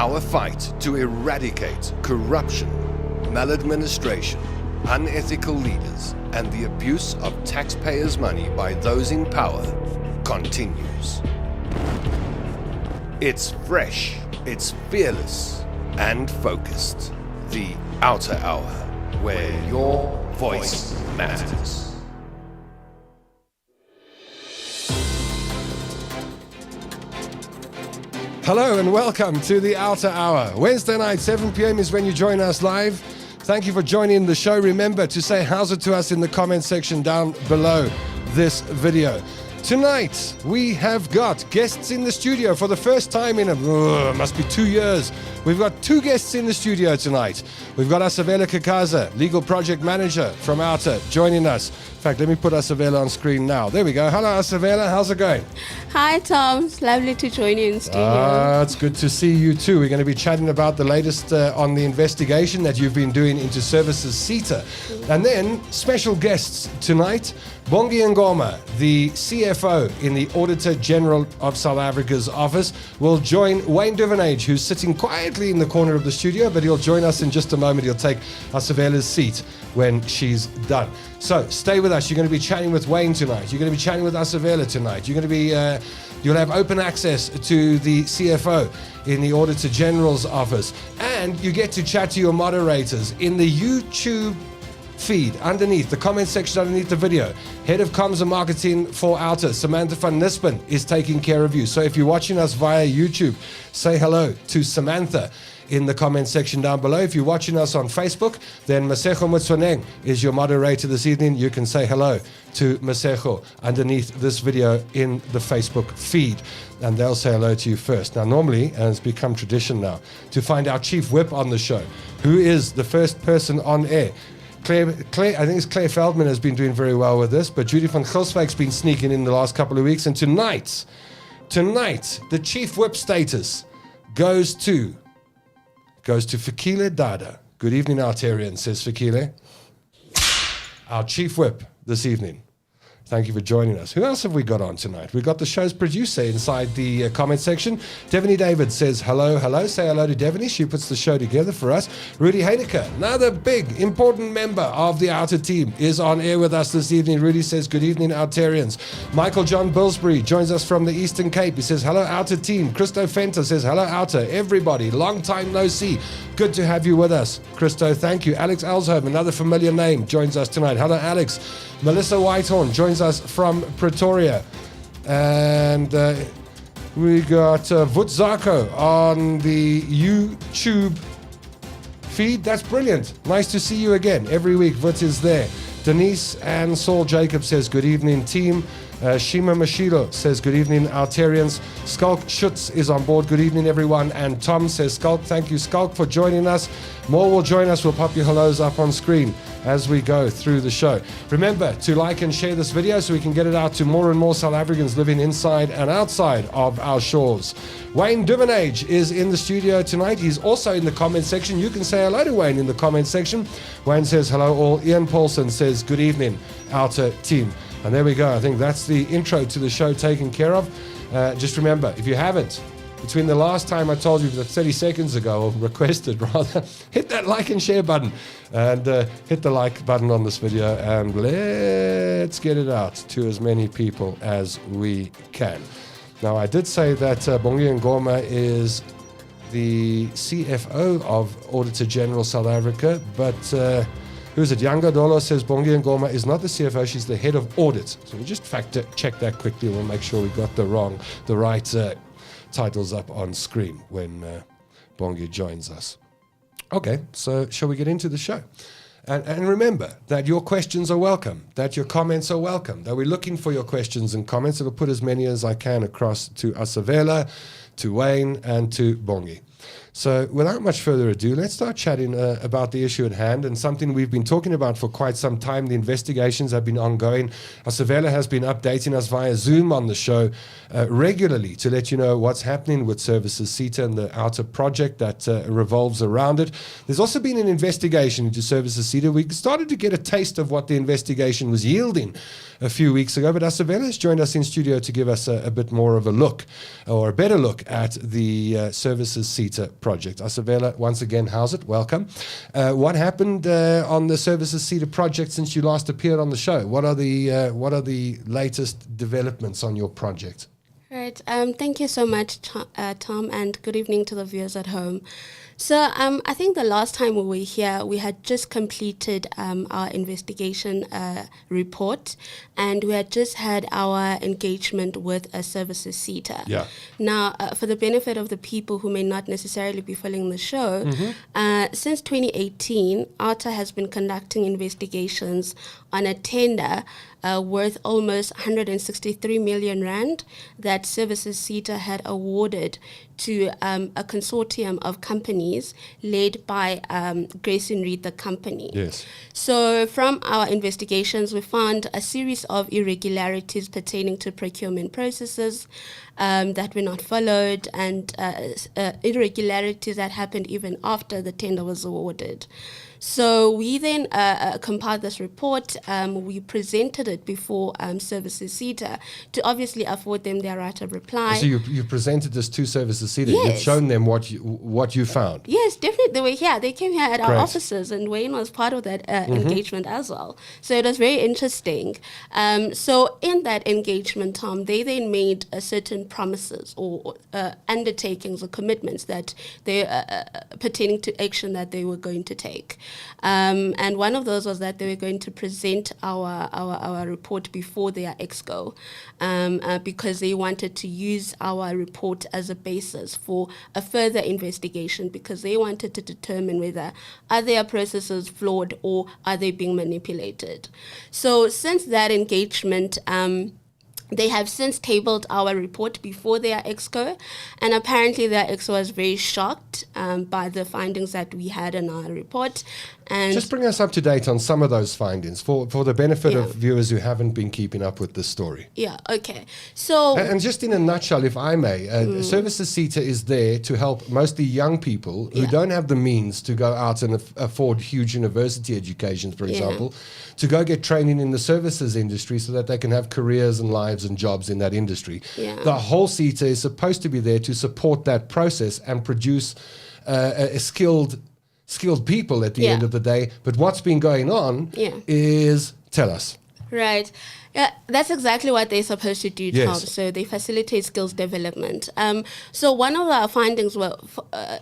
Our fight to eradicate corruption, maladministration, unethical leaders, and the abuse of taxpayers' money by those in power continues. It's fresh, it's fearless, and focused. The OUTA Hour, where your voice matters. Hello and welcome to the OUTA Hour. Wednesday night, 7 p.m. is when you join us live. Thank you for joining the show. Remember to say how's it to us in the comment section down below this video. Tonight, we have got guests in the studio for the first time in must be 2 years. We've got two guests in the studio tonight. We've got Asavela Kakaza, Legal Project Manager from OUTA, joining us. In fact, let me put Asavela on screen now. There we go. Hello, Asavela. How's it going? Hi, Tom. It's lovely to join you in studio. It's good to see you too. We're going to be chatting about the latest on the investigation that you've been doing into Services SSETA. And then special guests tonight. Bongi Ngoma, the CFO in the Auditor General of South Africa's office, will join Wayne Duvenage, who's sitting quietly in the corner of the studio, but he'll join us in just a moment. He'll take Asavela's seat when she's done. So stay with us. You're going to be chatting with Wayne tonight. You're going to be chatting with Asavela tonight. You're going to be, you'll have open access to the CFO in the Auditor General's office. And you get to chat to your moderators in the YouTube feed underneath, the comment section underneath the video. Head of Comms and Marketing for OUTA, Samantha van Nispen, is taking care of you. So if you're watching us via YouTube, say hello to Samantha in the comment section down below. If you're watching us on Facebook, then Masejo Mutswaneng is your moderator this evening. You can say hello to Masejo underneath this video in the Facebook feed, and they'll say hello to you first. Now, normally, and it's become tradition now, to find our chief whip on the show, who is the first person on air. Claire, I think it's Claire Feldman has been doing very well with this, but Judy van Gilswijk's been sneaking in the last couple of weeks. And tonight, the chief whip status goes to Fikile Dada. Good evening, Artarian, says Fikile. Our chief whip this evening. Thank you for joining us. Who else have we got on tonight? We've got the show's producer inside the comment section. Devony David says hello, hello. Say hello to Devony. She puts the show together for us. Rudy Heidecker, another big, important member of the OUTA team, is on air with us this evening. Rudy says, good evening, Outarians. Michael John Billsbury joins us from the Eastern Cape. He says, hello, OUTA team. Christo Fenter says, hello, OUTA. Everybody, long time no see. Good to have you with us, Christo. Thank you. Alex Elsholm, another familiar name, joins us tonight. Hello, Alex. Melissa Whitehorn joins us from Pretoria. And we got Vut Zako on the YouTube feed. That's brilliant. Nice to see you again. Every week, Vut is there. Denise and Saul Jacob says, good evening, team. Shima Mashilo says, good evening, Outarians. Skulk Schutz is on board. Good evening, everyone. And Tom says, Skulk, thank you, Skulk, for joining us. More will join us. We'll pop your hellos up on screen as we go through the show. Remember to like and share this video so we can get it out to more and more South Africans living inside and outside of our shores. Wayne Duvenage is in the studio tonight. He's also in the comment section. You can say hello to Wayne in the comment section. Wayne says, hello all. Ian Paulson says, good evening, OUTA team. And there we go. I think that's the intro to the show taken care of. Just remember, if you haven't, between the last time I told you that 30 seconds ago, or requested rather, hit that like and share button. And hit the like button on this video. And let's get it out to as many people as we can. Now, I did say that Bongi Ngoma is the CFO of Auditor General South Africa, but who's it? Yanga Dolo says Bongi Ngoma is not the CFO, she's the head of audit. So we'll just fact check that quickly. We'll make sure we got the right titles up on screen when Bongi joins us. Okay, so shall we get into the show? And remember that your questions are welcome, that your comments are welcome, that we're looking for your questions and comments. I'll put as many as I can across to Asavela, to Wayne, and to Bongi. So without much further ado, let's start chatting about the issue at hand, and something we've been talking about for quite some time. The investigations have been ongoing. Asavela has been updating us via Zoom on the show regularly to let you know what's happening with Services SSETA and the OUTA project that revolves around it. There's also been an investigation into Services SSETA. We started to get a taste of what the investigation was yielding a few weeks ago, but Asavela has joined us in studio to give us a bit more of a look, or a better look, at the Services SSETA project. Isabella, once again, how's it? Welcome. What happened on the Services SSETA project since you last appeared on the show? What are the latest developments on your project? Right. Thank you so much, Tom, and good evening to the viewers at home. So I think the last time we were here, we had just completed our investigation report, and we had just had our engagement with a Services SSETA. Yeah. Now, for the benefit of the people who may not necessarily be following the show, since 2018, OUTA has been conducting investigations on a tender worth almost 163 million rand that Services SSETA had awarded to a consortium of companies led by Grayson Reed, the company. Yes. So from our investigations, we found a series of irregularities pertaining to procurement processes that were not followed, and irregularities that happened even after the tender was awarded. So we then compiled this report. We presented it before Services SSETA to obviously afford them their right of reply. So you presented this to Services SSETA. Yes. You've shown them what you found. Yes, definitely. They were here. They came here at our Great. offices, and Wayne was part of that engagement as well. So it was very interesting. So in that engagement, Tom, they then made certain promises or undertakings or commitments that they pertaining to action that they were going to take. And one of those was that they were going to present our report before their exco, because they wanted to use our report as a basis for a further investigation, because they wanted to determine whether are their processes flawed or are they being manipulated. So since that engagement, they have since tabled our report before their exco, and apparently their exco was very shocked by the findings that we had in our report. And just bring us up to date on some of those findings for the benefit of viewers who haven't been keeping up with this story. Yeah, okay. So And just in a nutshell, if I may, Services SSETA is there to help mostly young people who don't have the means to go out and afford huge university educations, for example, to go get training in the services industry so that they can have careers and lives and jobs in that industry. Yeah. The whole SSETA is supposed to be there to support that process and produce a skilled people at the end of the day. But what's been going on is, tell us. Right. Yeah, that's exactly what they're supposed to do, Tom. Yes. So they facilitate skills development. So one of our findings were,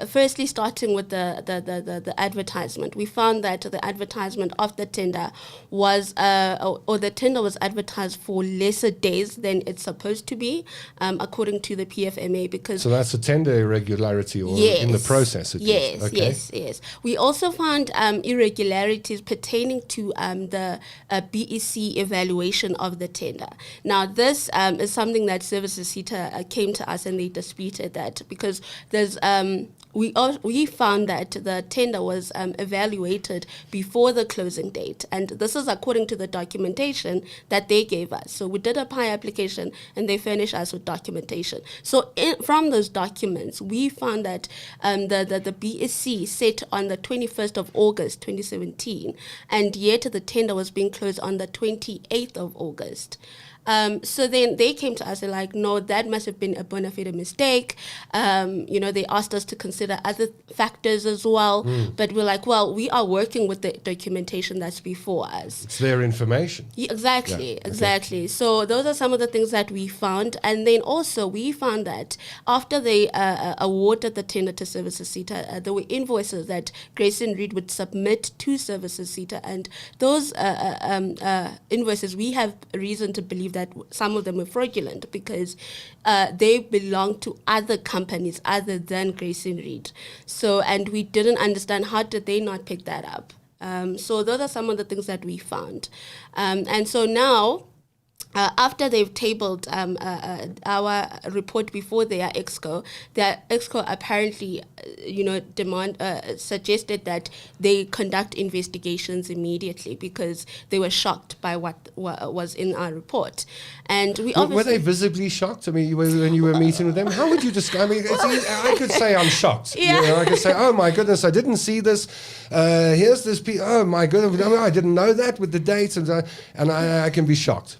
firstly, starting with the advertisement. We found that the advertisement of the tender was, or the tender was advertised for lesser days than it's supposed to be, according to the PFMA. Because So that's a tender irregularity or in the process. Yes. We also found irregularities pertaining to the BEC evaluation of the tender. Now, this is something that Services SSETA came to us and they disputed that, because there's we found that the tender was evaluated before the closing date, and this is according to the documentation that they gave us. So we did a PI application and they furnished us with documentation. So from those documents, we found that the BSc set on the 21st of August 2017, and yet the tender was being closed on the 28th of August. So then they came to us, they're like, no, that must have been a bona fide mistake. They asked us to consider other factors as well. But we're like, well, we are working with the documentation that's before us. It's their information. Yeah, exactly. So those are some of the things that we found. And then also we found that after they awarded the tender to Services SSETA, there were invoices that Grayson Reed would submit to Services SSETA. And those invoices, we have reason to believe that some of them were fraudulent, because they belong to other companies other than Grayson Reed. So, and we didn't understand, how did they not pick that up? So those are some of the things that we found. And so now, after they've tabled our report before their exco apparently, suggested that they conduct investigations immediately, because they were shocked by what was in our report. And we obviously... Were they visibly shocked? I mean, when you were meeting with them, how would you describe? I mean, I could say I'm shocked. Yeah. I could say, oh my goodness, I didn't see this. Here's this. Oh my goodness, I didn't know that with the dates, and I can be shocked.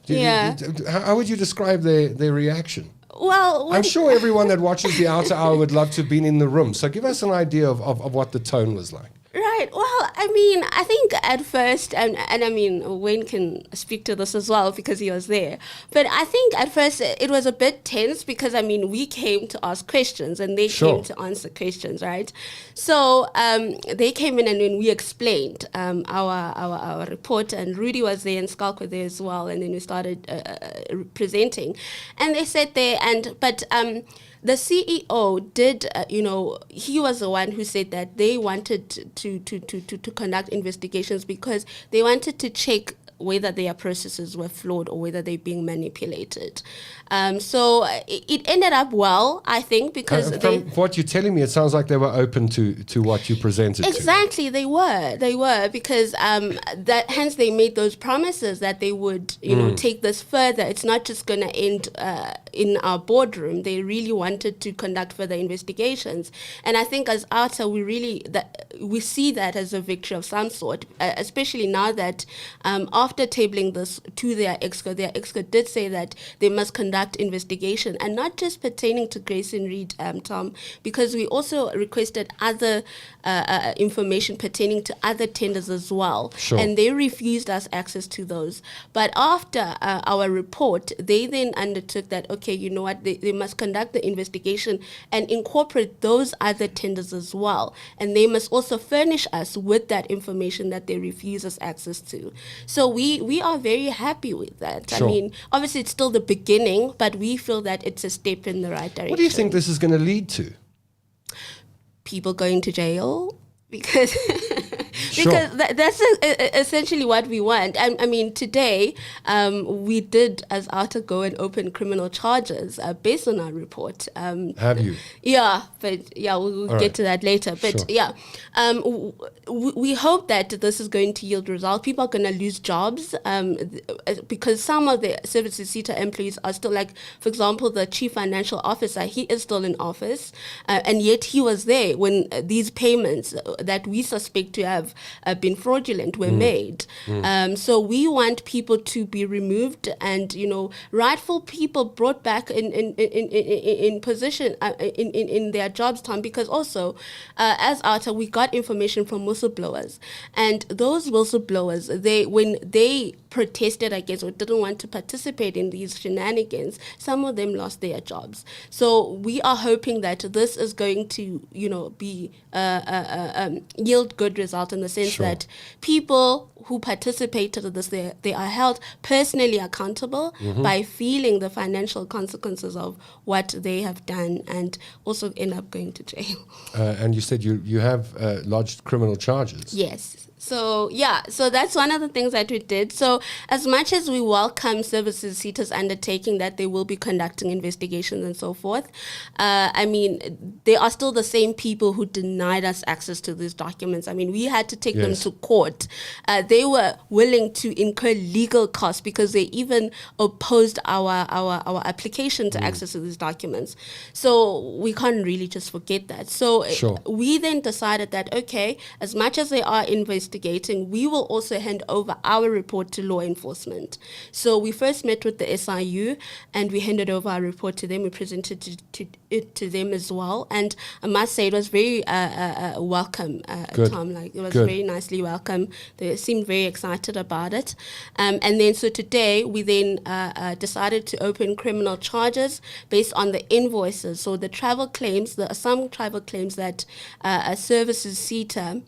How would you describe their reaction? Well, I'm sure everyone that watches the Outer Hour would love to have been in the room. So give us an idea of what the tone was like. Right. Well, I mean, I think at first, and I mean, Wayne can speak to this as well because he was there. But I think at first it was a bit tense because, I mean, we came to ask questions and they Sure. came to answer questions, right? So they came in and then we explained our report, and Rudy was there and Skalk were there as well. And then we started presenting, and they said there, but the CEO did, he was the one who said that they wanted to conduct investigations because they wanted to check whether their processes were flawed or whether they're being manipulated. So it ended up well, I think, because From what you're telling me, it sounds like they were open to what you presented. Exactly, they were because hence they made those promises that they would, take this further. It's not just going to end in our boardroom. They really wanted to conduct further investigations, and I think as OUTA, we see that as a victory of some sort, especially now that after tabling this to their exco did say that they must conduct investigation, and not just pertaining to Grace and Reed, Tom, because we also requested other information pertaining to other tenders as well. Sure. And they refused us access to those. But after our report, they then undertook that, okay, you know what, they must conduct the investigation and incorporate those other tenders as well. And they must also furnish us with that information that they refuse us access to. So we are very happy with that. Sure. I mean, obviously it's still the beginning, but we feel that it's a step in the right direction. What do you think this is going to lead to? People going to jail? Because Sure. because that's essentially what we want. I mean, today we did, as OUTA, go and open criminal charges based on our report. Have you? Yeah, but yeah, we'll get right. to that later. But Sure. yeah, we hope that this is going to yield results. People are going to lose jobs because some of the Services SSETA employees are still, like, for example, the chief financial officer, he is still in office, and yet he was there when these payments that we suspect to have been fraudulent were made. So we want people to be removed and, rightful people brought back in position in their jobs, Tom, because also as OUTA, we got information from whistleblowers, and those whistleblowers, when they protested against or didn't want to participate in these shenanigans, some of them lost their jobs. So we are hoping that this is going to, be yield good result in the sense Sure. that people who participated in this, they are held personally accountable by feeling the financial consequences of what they have done, and also end up going to jail. And you said you have lodged criminal charges. Yes. So that's one of the things that we did. So as much as we welcome Services SSETA's undertaking that they will be conducting investigations and so forth, I mean, they are still the same people who denied us access to these documents. I mean, we had to take them Yes. to court. They were willing to incur legal costs because they even opposed our application to access to these documents. So we can't really just forget that. So Sure. we then decided that, okay, as much as they are investigating, we will also hand over our report to law enforcement. So we first met with the SIU and we handed over our report to them. We presented it to them as well. And I must say it was very welcome, Good. Tom. Like, it was Good. very nicely welcome. They seemed very excited about it. And then so today we then decided to open criminal charges based on the invoices. So the travel claims, some travel claims that Services SSETA,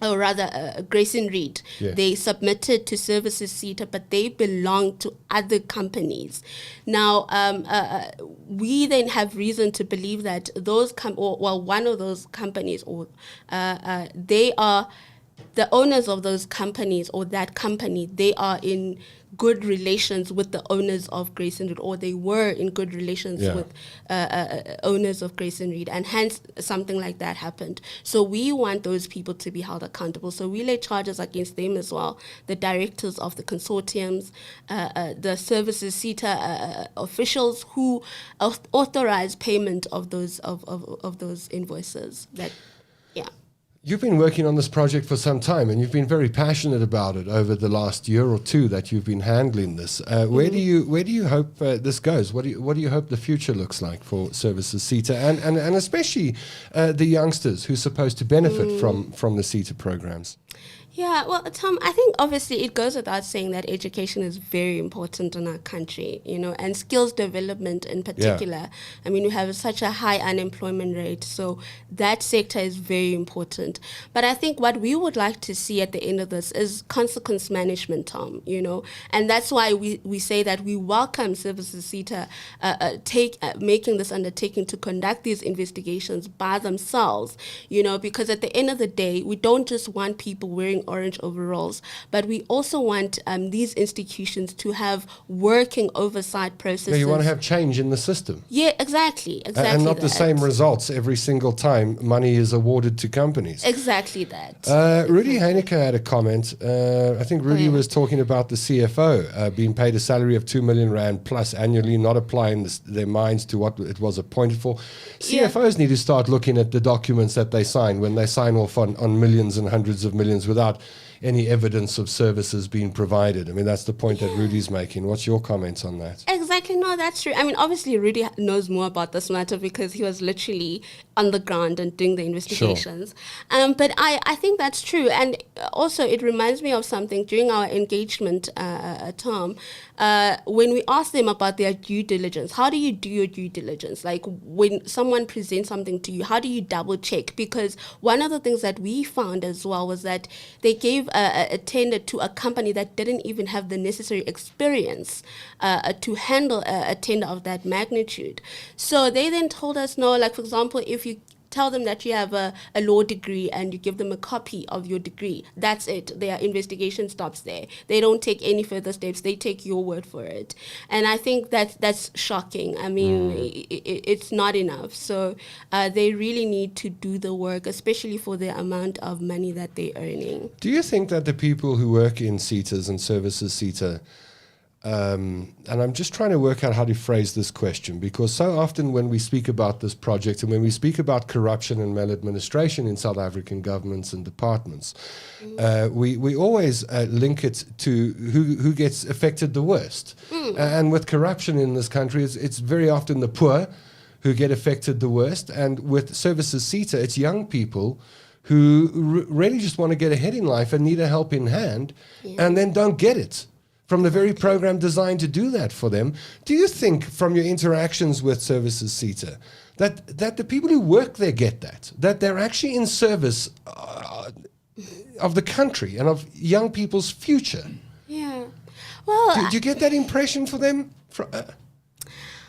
or rather Grace and Reed, Yes. they submitted to Services SSETA, but they belong to other companies. Now, we then have reason to believe that one of those companies, or they are the owners of those companies, or that company, they are in good relations with the owners of Grace and Reed, or they were in good relations Yeah. with owners of Grace and Reed, and hence something like that happened. So we want those people to be held accountable. So we lay charges against them as well, the directors of the consortiums, the Services SSETA officials who authorized payment of those invoices. That, yeah. You've been working on this project for some time, and you've been very passionate about it over the last year or two that you've been handling this. Where do you hope this goes? What do you hope the future looks like for Services SETA, and especially the youngsters who are supposed to benefit from the SETA programs? Yeah, well, Tom, I think obviously it goes without saying that education is very important in our country, and skills development in particular. Yeah. I mean, we have such a high unemployment rate, so that sector is very important. But I think what we would like to see at the end of this is consequence management, Tom, and that's why we say that we welcome Services SETA making this undertaking to conduct these investigations by themselves, because at the end of the day, we don't just want people wearing orange overalls, but we also want these institutions to have working oversight processes. Yeah, you want to have change in the system. Yeah, exactly. And not the same results every single time money is awarded to companies. Exactly that. Rudy Heineke had a comment. I think Rudy was talking about the CFO being paid a salary of 2 million rand plus annually, not applying their minds to what it was appointed for. CFOs need to start looking at the documents that they sign when they sign off on millions and hundreds of millions without any evidence of services being provided. I mean, that's the point that Rudy's making. What's your comments on that? Exactly. No, that's true. I mean, obviously, Rudy knows more about this matter because he was literally on the ground and doing the investigations. Sure. But I think that's true. And also, it reminds me of something during our engagement, Tom, when we asked them about their due diligence. How do you do your due diligence? Like, when someone presents something to you, how do you double check? Because one of the things that we found as well was that they gave a tender to a company that didn't even have the necessary experience to handle a tender of that magnitude. So they then told us, no, like, for example, if you tell them that you have a law degree and you give them a copy of your degree, that's it. Their investigation stops there. They don't take any further steps. They take your word for it. And I think that's shocking. I mean, it's not enough. So they really need to do the work, especially for the amount of money that they're earning. Do you think that the people who work in SETAs and Services SETA, and I'm just trying to work out how to phrase this question, because so often when we speak about this project and when we speak about corruption and maladministration in South African governments and departments, we always link it to who gets affected the worst. And with corruption in this country, it's very often the poor who get affected the worst. And with Services SETA, it's young people who really just want to get ahead in life and need a helping hand and then don't get it from the very program designed to do that for them. Do you think from your interactions with Services SETA that the people who work there get that they're actually in service of the country and of young people's future? Yeah. Well, do you get that impression for them?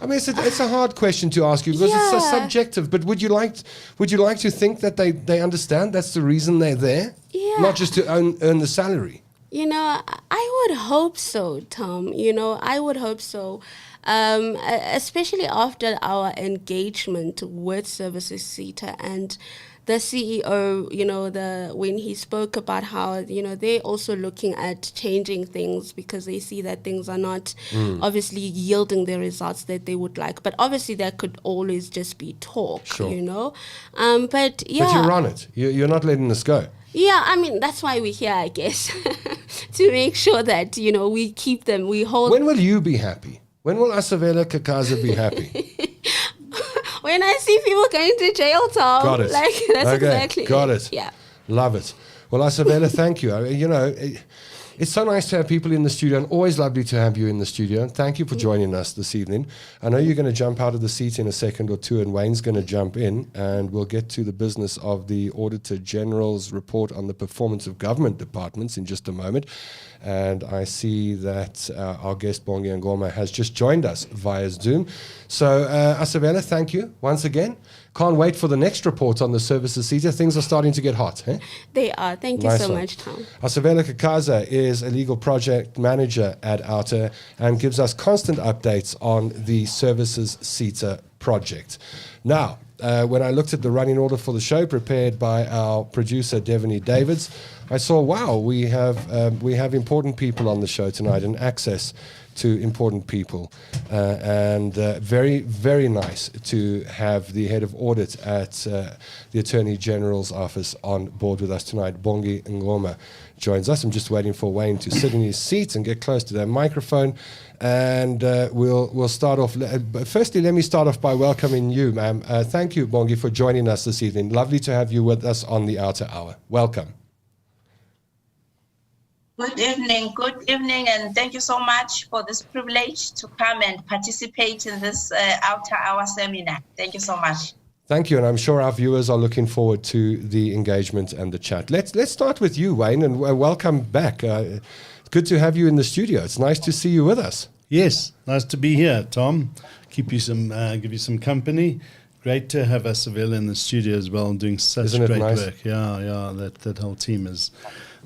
I mean, it's a hard question to ask you because it's so subjective. But would you like to think that they understand that's the reason they're there, not just to earn the salary? I would hope so, Tom. I would hope so, especially after our engagement with Services SETA and the CEO, when he spoke about how, they're also looking at changing things because they see that things are not obviously yielding the results that they would like. But obviously that could always just be talk, But yeah. But you're on it. You're not letting this go. Yeah, I mean, that's why we're here, I guess, to make sure that, we keep them, we hold... When will you be happy? When will Asavela Kakaza be happy? When I see people going to jail, Tom. Got it. That's exactly got it. Yeah. Love it. Well, Asavela, thank you. It's so nice to have people in the studio, and always lovely to have you in the studio. Thank you for joining us this evening. I know you're going to jump out of the seat in a second or two, and Wayne's going to jump in, and we'll get to the business of the Auditor General's report on the performance of government departments in just a moment. And I see that our guest, Bongi Ngoma, has just joined us via Zoom. So, Asavela, thank you once again. Can't wait for the next report on the Services SETA. Things are starting to get hot. Eh? They are. Thank you so much, Tom. Asavela Kakaza is a legal project manager at OUTA and gives us constant updates on the Services SETA project. Now, when I looked at the running order for the show prepared by our producer, Devaney Davids, I saw, wow, we have important people on the show tonight and access to important people. And very, very nice to have the head of audit at the Attorney General's office on board with us tonight. Bongi Ngoma joins us. I'm just waiting for Wayne to sit in his seat and get close to that microphone. And we'll start off. Firstly, let me start off by welcoming you, ma'am. Thank you, Bongi, for joining us this evening. Lovely to have you with us on the OUTA Hour. Welcome. Good evening, and thank you so much for this privilege to come and participate in this OUTA Hour seminar. Thank you so much. Thank you, and I'm sure our viewers are looking forward to the engagement and the chat. Let's start with you, Wayne, and welcome back. It's good to have you in the studio. It's nice to see you with us. Yes, nice to be here, Tom. Give you some company. Great to have Asavela in the studio as well, doing such great work. Yeah, that whole team is.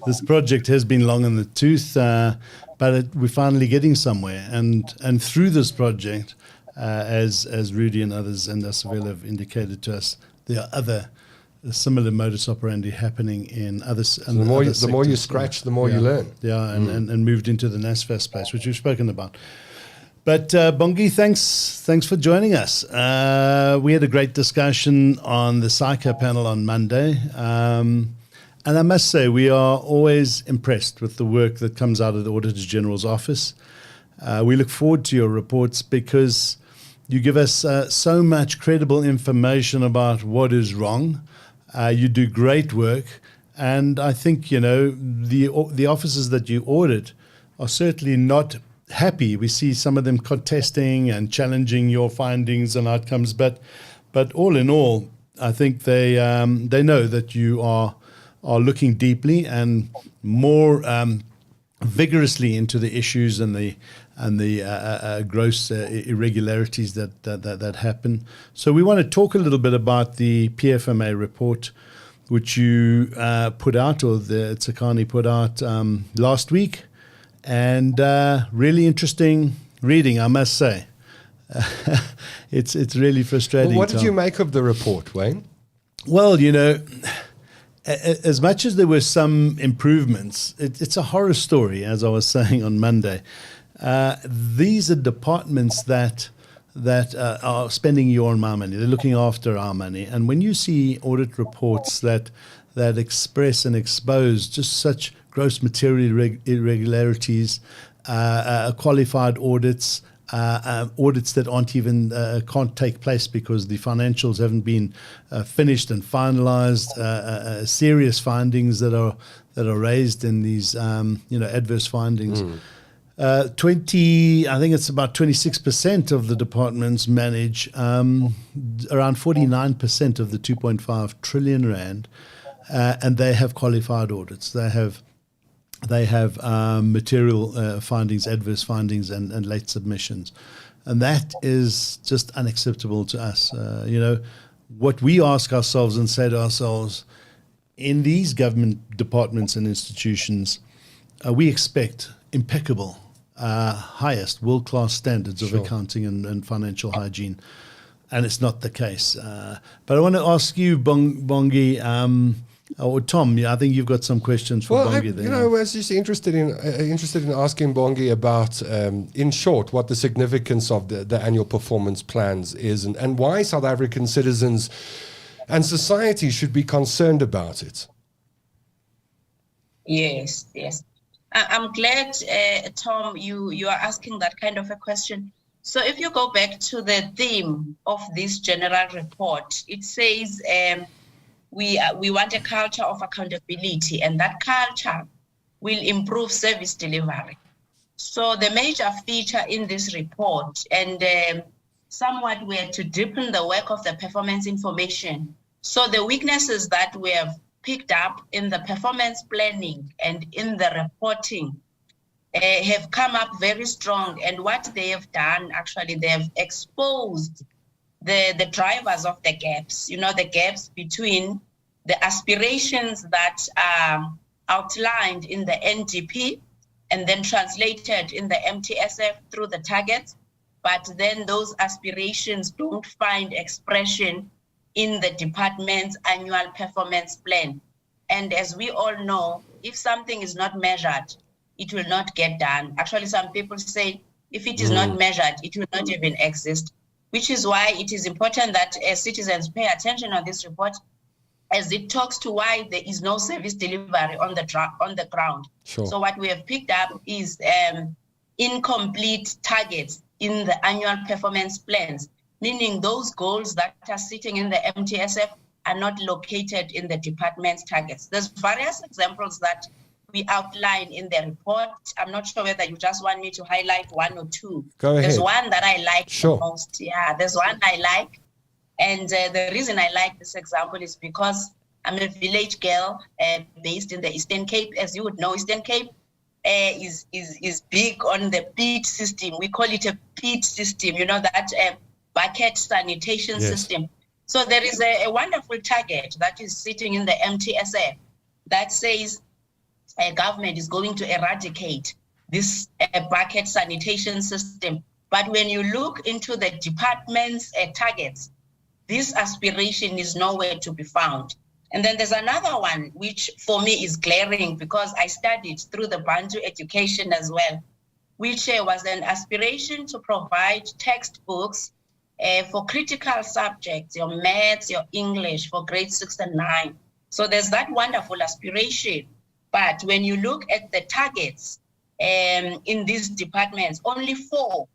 This project has been long in the tooth, but we're finally getting somewhere. And through this project, as Rudy and others and Asavela have indicated to us, there are other similar modus operandi happening in others. So the more you scratch, the more you learn. Yeah, and moved into the NASFAS space, which we've spoken about. But Bongi, thanks for joining us. We had a great discussion on the SSETA panel on Monday. And I must say, we are always impressed with the work that comes out of the Auditor General's office. We look forward to your reports because you give us so much credible information about what is wrong. You do great work. And I think, the offices that you audit are certainly not happy. We see some of them contesting and challenging your findings and outcomes. But all in all, I think they know that you are looking deeply and more vigorously into the issues and the gross irregularities that happen. So we want to talk a little bit about the PFMA report, which you put out, or the Tsakani put out last week, and really interesting reading, I must say. It's really frustrating. Well, what did you make of the report, Wayne? Well, as much as there were some improvements, it's a horror story, as I was saying on Monday. These are departments that are spending your and my money. They're looking after our money. And when you see audit reports that express and expose just such gross material irregularities, qualified audits, audits that aren't even can't take place because the financials haven't been finished and finalized, serious findings that are raised in these adverse findings. I think it's about 26% of the departments manage around 49% of the 2.5 trillion rand, and they have qualified audits. They have material findings, adverse findings, and late submissions. And that is just unacceptable to us. What we ask ourselves and say to ourselves, in these government departments and institutions, we expect impeccable, highest world-class standards of accounting and financial hygiene. And it's not the case. But I want to ask you, Bongi, or Tom, I think you've got some questions for Bongi there. I was just interested in asking Bongi about, in short, what the significance of the annual performance plans is, and why South African citizens and society should be concerned about it. Yes. I'm glad, Tom, you are asking that kind of a question. So if you go back to the theme of this general report, it says we want a culture of accountability, and that culture will improve service delivery. So the major feature in this report, and somewhat we had to deepen the work of the performance information. So the weaknesses that we have picked up in the performance planning and in the reporting have come up very strong. And what they have done, actually, they have exposed the drivers of the gaps, the gaps between the aspirations that are outlined in the NDP and then translated in the MTSF through the targets, but then those aspirations don't find expression in the department's annual performance plan. And as we all know, if something is not measured, it will not get done. Actually, some people say If it is not measured, it will not even exist, which is why it is important that citizens pay attention on this report, as it talks to why there is no service delivery on the ground. Sure. So what we have picked up is incomplete targets in the annual performance plans, meaning those goals that are sitting in the MTSF are not located in the department's targets. There's various examples that we outline in the report. I'm not sure whether you just want me to highlight one or two. Go ahead. There's one that I like Sure. the most. Yeah, there's one I like. And the reason I like this example is because I'm a village girl based in the Eastern Cape. As you would know, Eastern Cape is big on the peat system. We call it a peat system, that bucket sanitation system. So there is a wonderful target that is sitting in the MTSF that says government is going to eradicate this bucket sanitation system. But when you look into the department's targets, this aspiration is nowhere to be found. And then there's another one, which for me is glaring because I studied through the Bantu education as well, which was an aspiration to provide textbooks for critical subjects, your maths, your English for grade 6 and 9. So there's that wonderful aspiration. But when you look at the targets in these departments, only 4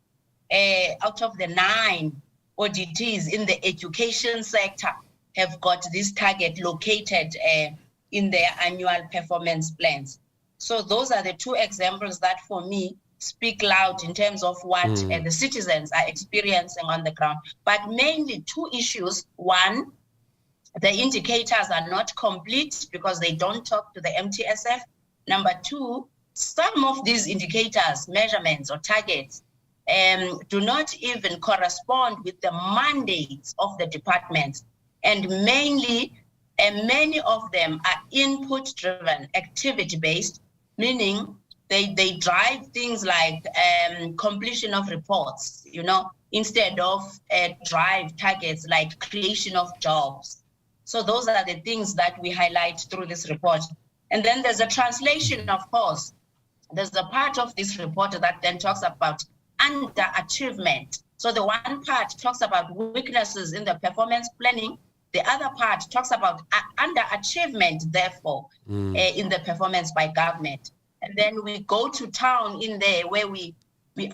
out of the 9 auditees in the education sector have got this target located in their annual performance plans. So those are the 2 examples that for me speak loud in terms of what the citizens are experiencing on the ground. But mainly 2 issues. One, the indicators are not complete because they don't talk to the MTSF. Number 2, some of these indicators, measurements or targets do not even correspond with the mandates of the departments. And mainly, many of them are input-driven, activity-based, meaning they drive things like completion of reports, instead of drive targets like creation of jobs. So those are the things that we highlight through this report. And then there's a translation, of course. There's a part of this report that then talks about underachievement. So the one part talks about weaknesses in the performance planning. The other part talks about underachievement, therefore, in the performance by government. And then we go to town in there where we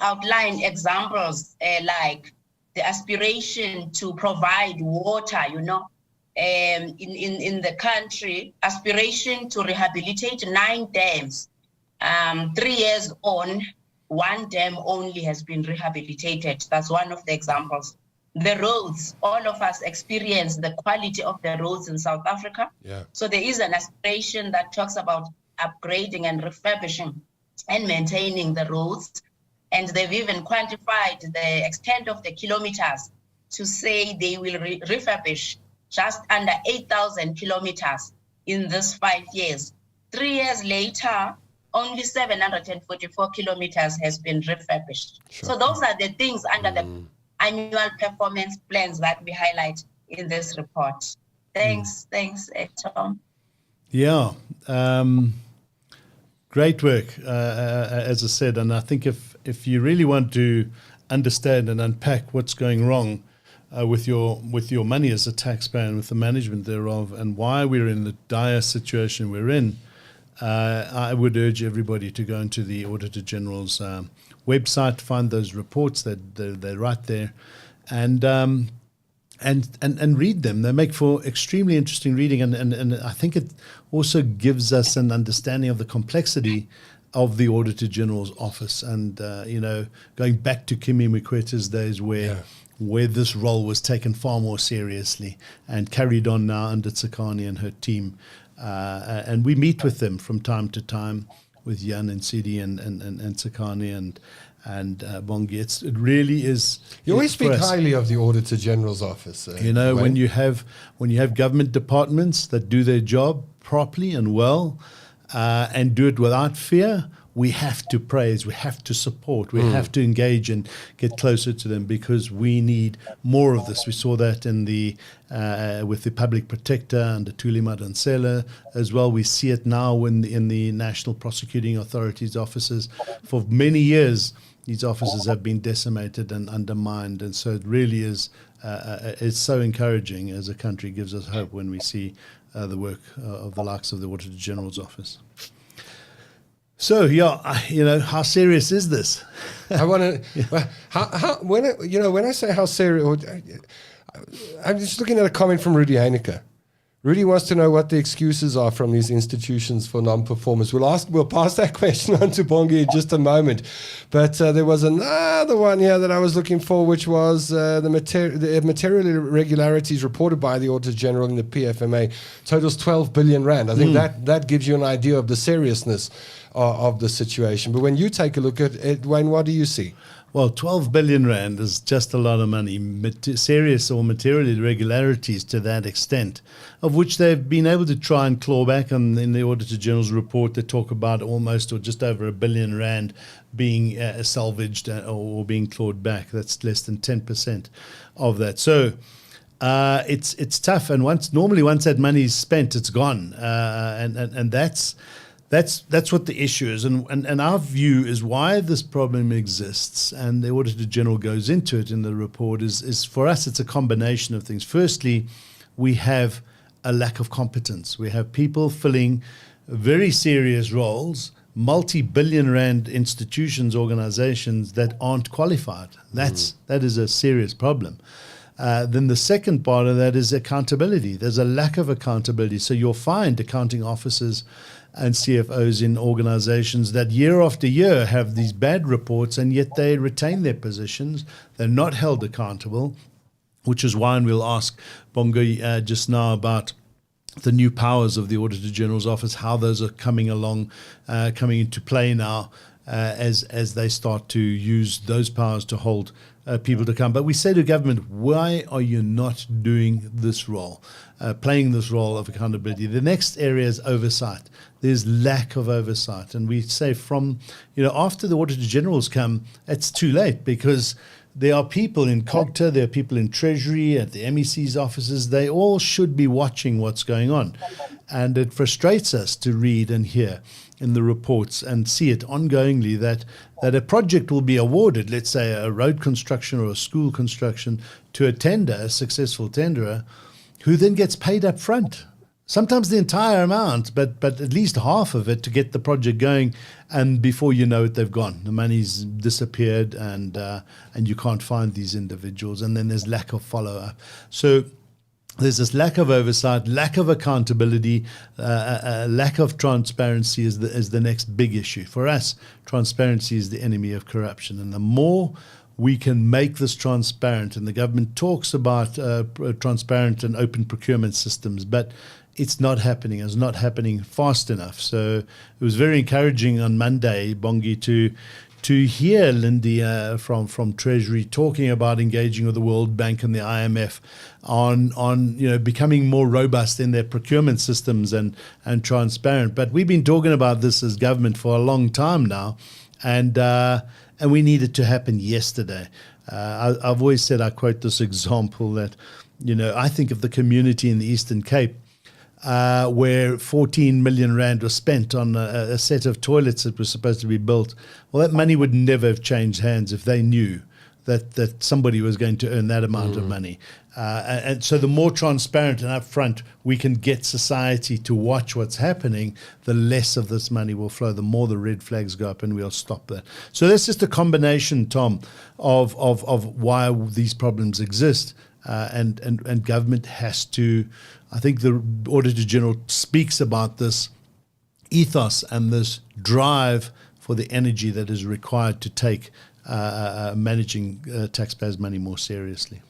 outline examples like the aspiration to provide water, in the country, aspiration to rehabilitate 9 dams. 3 years on, 1 dam only has been rehabilitated. That's one of the examples. The roads, all of us experience the quality of the roads in South Africa. Yeah. So there is an aspiration that talks about upgrading and refurbishing and maintaining the roads. And they've even quantified the extent of the kilometers to say they will refurbish just under 8,000 kilometers in this 5 years. 3 years later, only 744 kilometers has been refurbished. Sure. So those are the things under the annual performance plans that we highlight in this report. Thanks, Tom. Yeah, great work, as I said. And I think if you really want to understand and unpack what's going wrong with your money as a taxpayer and with the management thereof, and why we're in the dire situation we're in, I would urge everybody to go into the Auditor General's website to find those reports. They're right there, and read them. They make for extremely interesting reading, and I think it also gives us an understanding of the complexity of the Auditor General's office. And going back to Kimi Mkweta's days where this role was taken far more seriously and carried on now under Tsakani and her team. And we meet with them from time to time, with Jan and Sidi and Tsakani and Bongi. It really is. You always speak highly of the Auditor General's office. When you have government departments that do their job properly and well, and do it without fear, we have to praise, we have to support, we have to engage and get closer to them, because we need more of this. We saw that in with the public protector under Thuli Madonsela as well. We see it now in the National Prosecuting Authority's offices. For many years, these offices have been decimated and undermined. And so it really is, it's so encouraging as a country, gives us hope when we see the work of the likes of the Auditor General's office. So, how serious is this? I want to, when I say how serious, I'm just looking at a comment from Rudy Heineke. Rudy wants to know what the excuses are from these institutions for non-performance. We'll pass that question on to Bongi in just a moment. But there was another one here that I was looking for, which was the material irregularities reported by the Auditor General in the PFMA totals 12 billion rand. I think that gives you an idea of the seriousness of the situation. But when you take a look at it, Wayne, what do you see? Well, 12 billion rand is just a lot of money. Serious or material irregularities to that extent, of which they've been able to try and claw back. And in the Auditor General's report, they talk about almost or just over 1 billion rand being salvaged or being clawed back. That's less than 10% of that. So it's tough. And once that money is spent, it's gone. And that's what the issue is. And our view is why this problem exists, and the Auditor General goes into it in the report, is for us, it's a combination of things. Firstly, we have a lack of competence. We have people filling very serious roles, multi-billion rand institutions, organizations that aren't qualified. That is a serious problem. Then the second part of that is accountability. There's a lack of accountability. So you'll find accounting officers and CFOs in organizations that year after year have these bad reports, and yet they retain their positions. They're not held accountable, which is why, and we'll ask Bongo just now about the new powers of the Auditor General's office, how those are coming into play now as they start to use those powers to hold people to come. But we say to government, why are you not doing this role, playing this role of accountability? The next area is oversight. There's lack of oversight. And we say after the Auditor General's come, it's too late, because there are people in COGTA, there are people in Treasury, at the MEC's offices. They all should be watching what's going on. And it frustrates us to read and hear in the reports and see it ongoingly that a project will be awarded, let's say a road construction or a school construction, to a tender, a successful tenderer, who then gets paid up front. Sometimes the entire amount, but at least half of it to get the project going, and before you know it, they've gone. The money's disappeared, and you can't find these individuals, and then there's lack of follow-up. So there's this lack of oversight, lack of accountability, lack of transparency is the next big issue. For us, transparency is the enemy of corruption, and the more we can make this transparent, and the government talks about transparent and open procurement systems, but it's not happening. It's not happening fast enough. So it was very encouraging on Monday, Bongi, to hear Lindy from Treasury talking about engaging with the World Bank and the IMF on becoming more robust in their procurement systems and transparent. But we've been talking about this as government for a long time now, and we need it to happen yesterday. I've always said, I quote this example that, I think of the community in the Eastern Cape, where 14 million rand was spent on a set of toilets that was supposed to be built. Well, that money would never have changed hands if they knew that somebody was going to earn that amount of money. And so the more transparent and upfront we can get society to watch what's happening, the less of this money will flow, the more the red flags go up, and we'll stop that. So that's just a combination, Tom, of why these problems exist. And government has to, I think the Auditor General speaks about this ethos and this drive for the energy that is required to take managing taxpayers' money more seriously.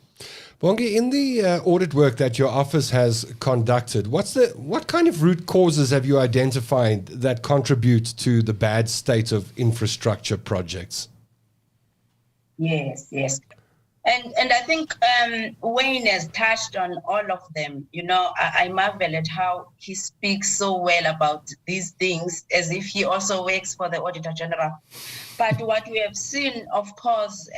Bongi, in the audit work that your office has conducted, what kind of root causes have you identified that contribute to the bad state of infrastructure projects? Yes. And I think Wayne has touched on all of them. I marvel at how he speaks so well about these things, as if he also works for the Auditor General. But what we have seen, of course,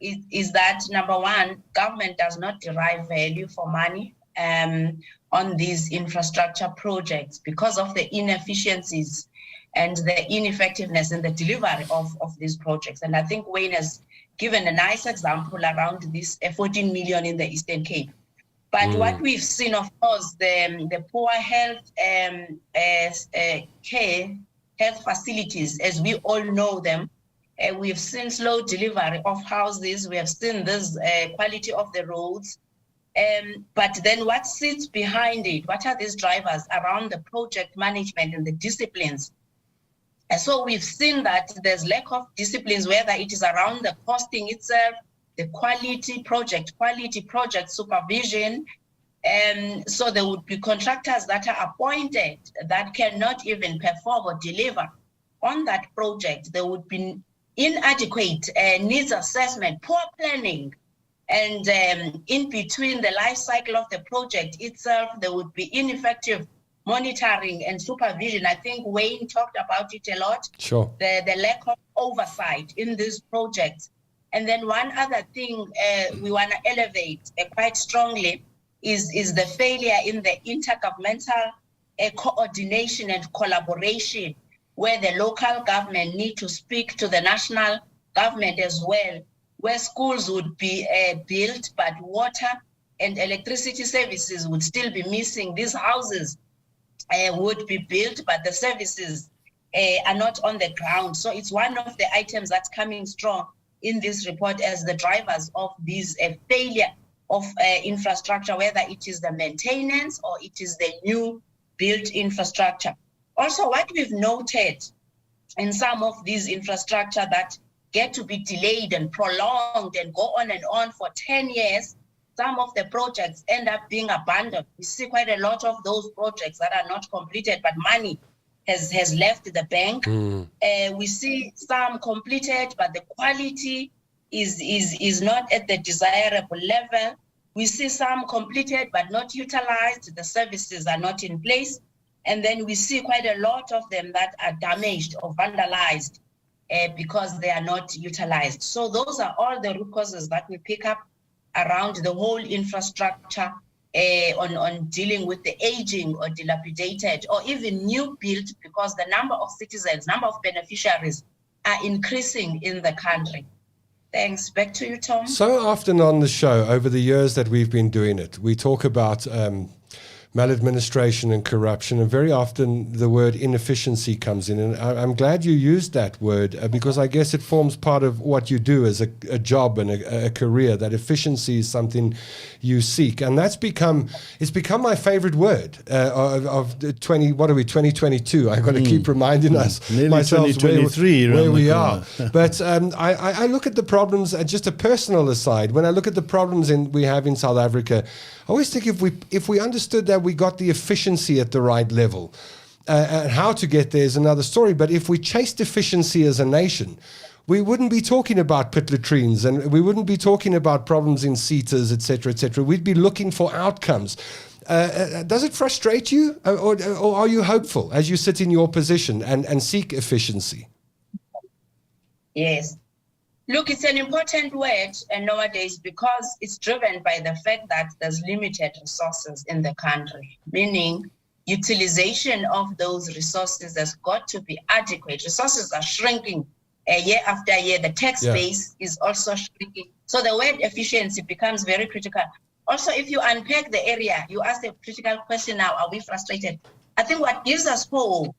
is that, number one, government does not derive value for money on these infrastructure projects because of the inefficiencies and the ineffectiveness in the delivery of these projects. And I think Wayne has given a nice example around this 14 million in the Eastern Cape. But what we've seen, of course, the poor health health facilities, as we all know them, we've seen slow delivery of houses. We have seen this quality of the roads. But then what sits behind it? What are these drivers around the project management and the disciplines? And so we've seen that there's lack of disciplines, whether it is around the costing itself, the quality project supervision. So there would be contractors that are appointed that cannot even perform or deliver on that project. There would be inadequate needs assessment, poor planning, and in between the life cycle of the project itself, there would be ineffective monitoring and supervision. I think Wayne talked about it a lot. Sure. The lack of oversight in these projects. And then one other thing we want to elevate quite strongly is the failure in the intergovernmental coordination and collaboration, where the local government need to speak to the national government as well, where schools would be built, but water and electricity services would still be missing. These houses would be built, but the services are not on the ground. So it's one of the items that's coming strong in this report as the drivers of this failure of infrastructure, whether it is the maintenance or it is the new built infrastructure. Also, what we've noted in some of these infrastructure that get to be delayed and prolonged and go on and on for 10 years, some of the projects end up being abandoned. We see quite a lot of those projects that are not completed, but money has left the bank. We see some completed, but the quality is not at the desirable level. We see some completed, but not utilized. The services are not in place. And then we see quite a lot of them that are damaged or vandalized because they are not utilized. So those are all the root causes that we pick up around the whole infrastructure on dealing with the aging or dilapidated or even new built, because the number of citizens, number of beneficiaries are increasing in the country. Thanks. Back to you, Tom. So often on the show, over the years that we've been doing it, we talk about maladministration and corruption, and very often the word inefficiency comes in. And I'm glad you used that word because I guess it forms part of what you do as a job and a career. That efficiency is something you seek, and it's become my favorite word of 2022. I've got to keep reminding us myself where we are. But I look at the problems, just a personal aside, when I look at the problems we have in South Africa, I always think if we understood that we got the efficiency at the right level, and how to get there is another story. But if we chased efficiency as a nation, we wouldn't be talking about pit latrines, and we wouldn't be talking about problems in SSETAs, et cetera, et cetera. We'd be looking for outcomes. Does it frustrate you, or are you hopeful as you sit in your position and seek efficiency? Yes. Look, it's an important word nowadays because it's driven by the fact that there's limited resources in the country, meaning utilization of those resources has got to be adequate. Resources are shrinking year after year. The tax base is also shrinking. So the word efficiency becomes very critical. Also, if you unpack the area, you ask a critical question now, are we frustrated? I think what gives us hope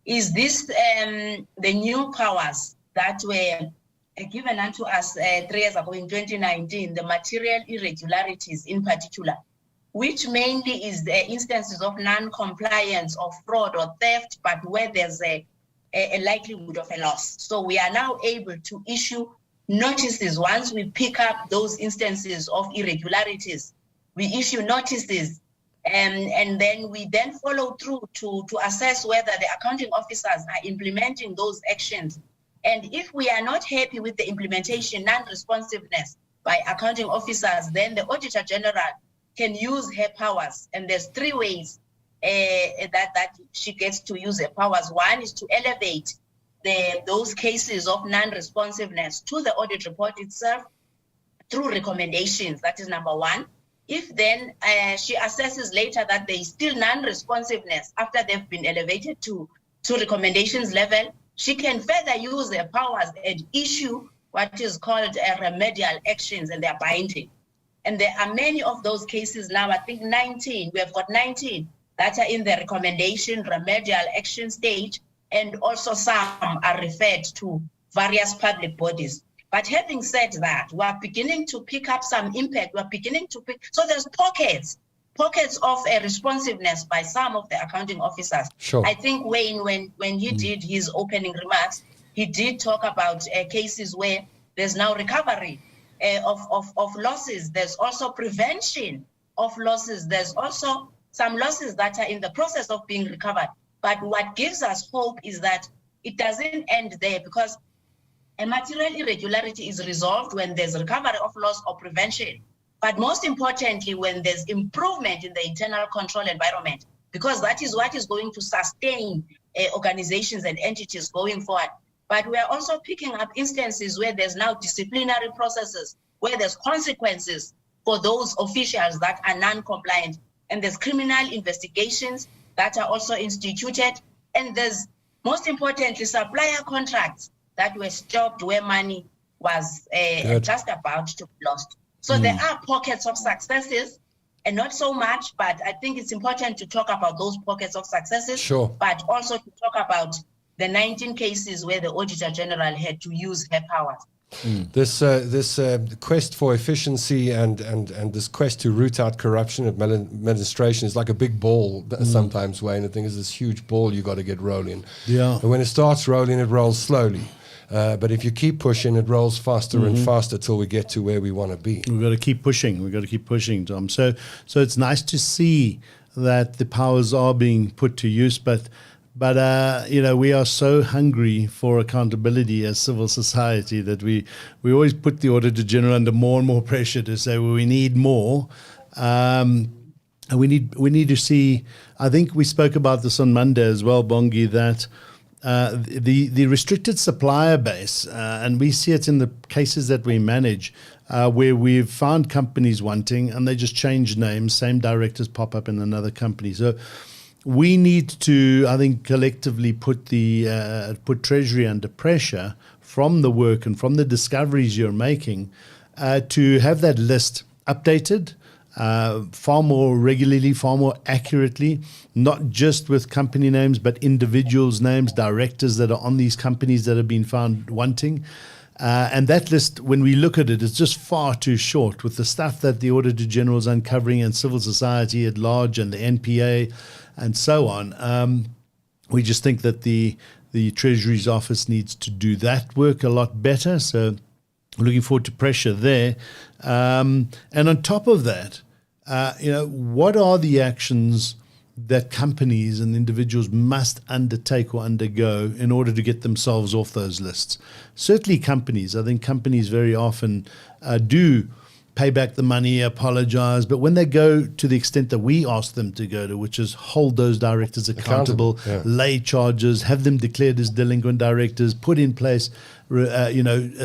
is this, the new powers that were given unto us 3 years ago in 2019, the material irregularities in particular, which mainly is the instances of non-compliance or fraud or theft, but where there's a likelihood of a loss. So we are now able to issue notices once we pick up those instances of irregularities. We issue notices and then we then follow through to assess whether the accounting officers are implementing those actions. And if we are not happy with the implementation, non-responsiveness by accounting officers, then the Auditor General can use her powers. And there's 3 ways that she gets to use her powers. One is to elevate those cases of non-responsiveness to the audit report itself through recommendations. That is number 1. If then she assesses later that there is still non-responsiveness after they've been elevated to to recommendations level. She can further use her powers and issue what is called remedial actions, and they're binding. And there are many of those cases now, I think 19, we have got 19 that are in the recommendation remedial action stage, and also some are referred to various public bodies. But having said that, we are beginning to pick up some impact. We're beginning to pick, so there's pockets of responsiveness by some of the accounting officers. Sure. I think Wayne, when he did his opening remarks, he did talk about cases where there's now recovery of losses. There's also prevention of losses. There's also some losses that are in the process of being recovered. But what gives us hope is that it doesn't end there, because a material irregularity is resolved when there's recovery of loss or prevention. But most importantly, when there's improvement in the internal control environment, because that is what is going to sustain organizations and entities going forward. But we are also picking up instances where there's now disciplinary processes, where there's consequences for those officials that are non-compliant. And there's criminal investigations that are also instituted. And there's, most importantly, supplier contracts that were stopped where money was just about to be lost. So there are pockets of successes, and not so much, but I think it's important to talk about those pockets of successes, Sure. but also to talk about the 19 cases where the Auditor General had to use her powers. This quest for efficiency and this quest to root out corruption at administration is like a big ball sometimes, Wayne. I think it's this huge ball you got to get rolling. Yeah. And when it starts rolling, it rolls slowly. But if you keep pushing, it rolls faster and faster till we get to where we want to be. We've got to keep pushing. We've got to keep pushing, Tom. So it's nice to see that the powers are being put to use, but we are so hungry for accountability as civil society that we always put the Auditor General under more and more pressure to say, well, we need more. And we need to see, I think we spoke about this on Monday as well, Bongi, that the restricted supplier base, and we see it in the cases that we manage, where we've found companies wanting and they just change names, same directors pop up in another company. So we need to, I think, collectively put Treasury under pressure from the work and from the discoveries you're making to have that list updated far more regularly, far more accurately, not just with company names, but individuals' names, directors that are on these companies that have been found wanting. And that list, when we look at it, is just far too short with the stuff that the Auditor General is uncovering and civil society at large and the NPA and so on. We just think that the Treasury's office needs to do that work a lot better. So looking forward to pressure there. And on top of that, what are the actions that companies and individuals must undertake or undergo in order to get themselves off those lists? Certainly companies. I think companies very often do pay back the money, apologize, but when they go to the extent that we ask them to go to, which is hold those directors accountable, lay charges, have them declared as delinquent directors, put in place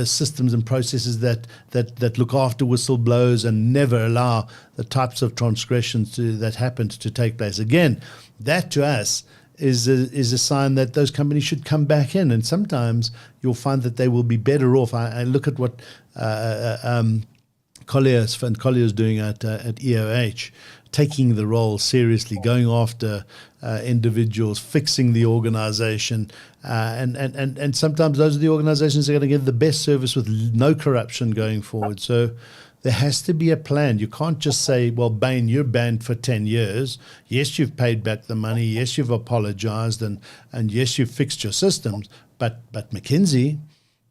systems and processes that look after whistleblowers and never allow the types of transgressions that happened to take place. Again, that to us is a sign that those companies should come back in, and sometimes you'll find that they will be better off. I look at what Collier's doing at EOH, taking the role seriously, going after individuals, fixing the organization, and sometimes those are the organizations that are going to give the best service with no corruption going forward. So there has to be a plan. You can't just say, well, Bain, you're banned for 10 years. Yes, you've paid back the money. Yes, you've apologized. And yes, you've fixed your systems. But McKinsey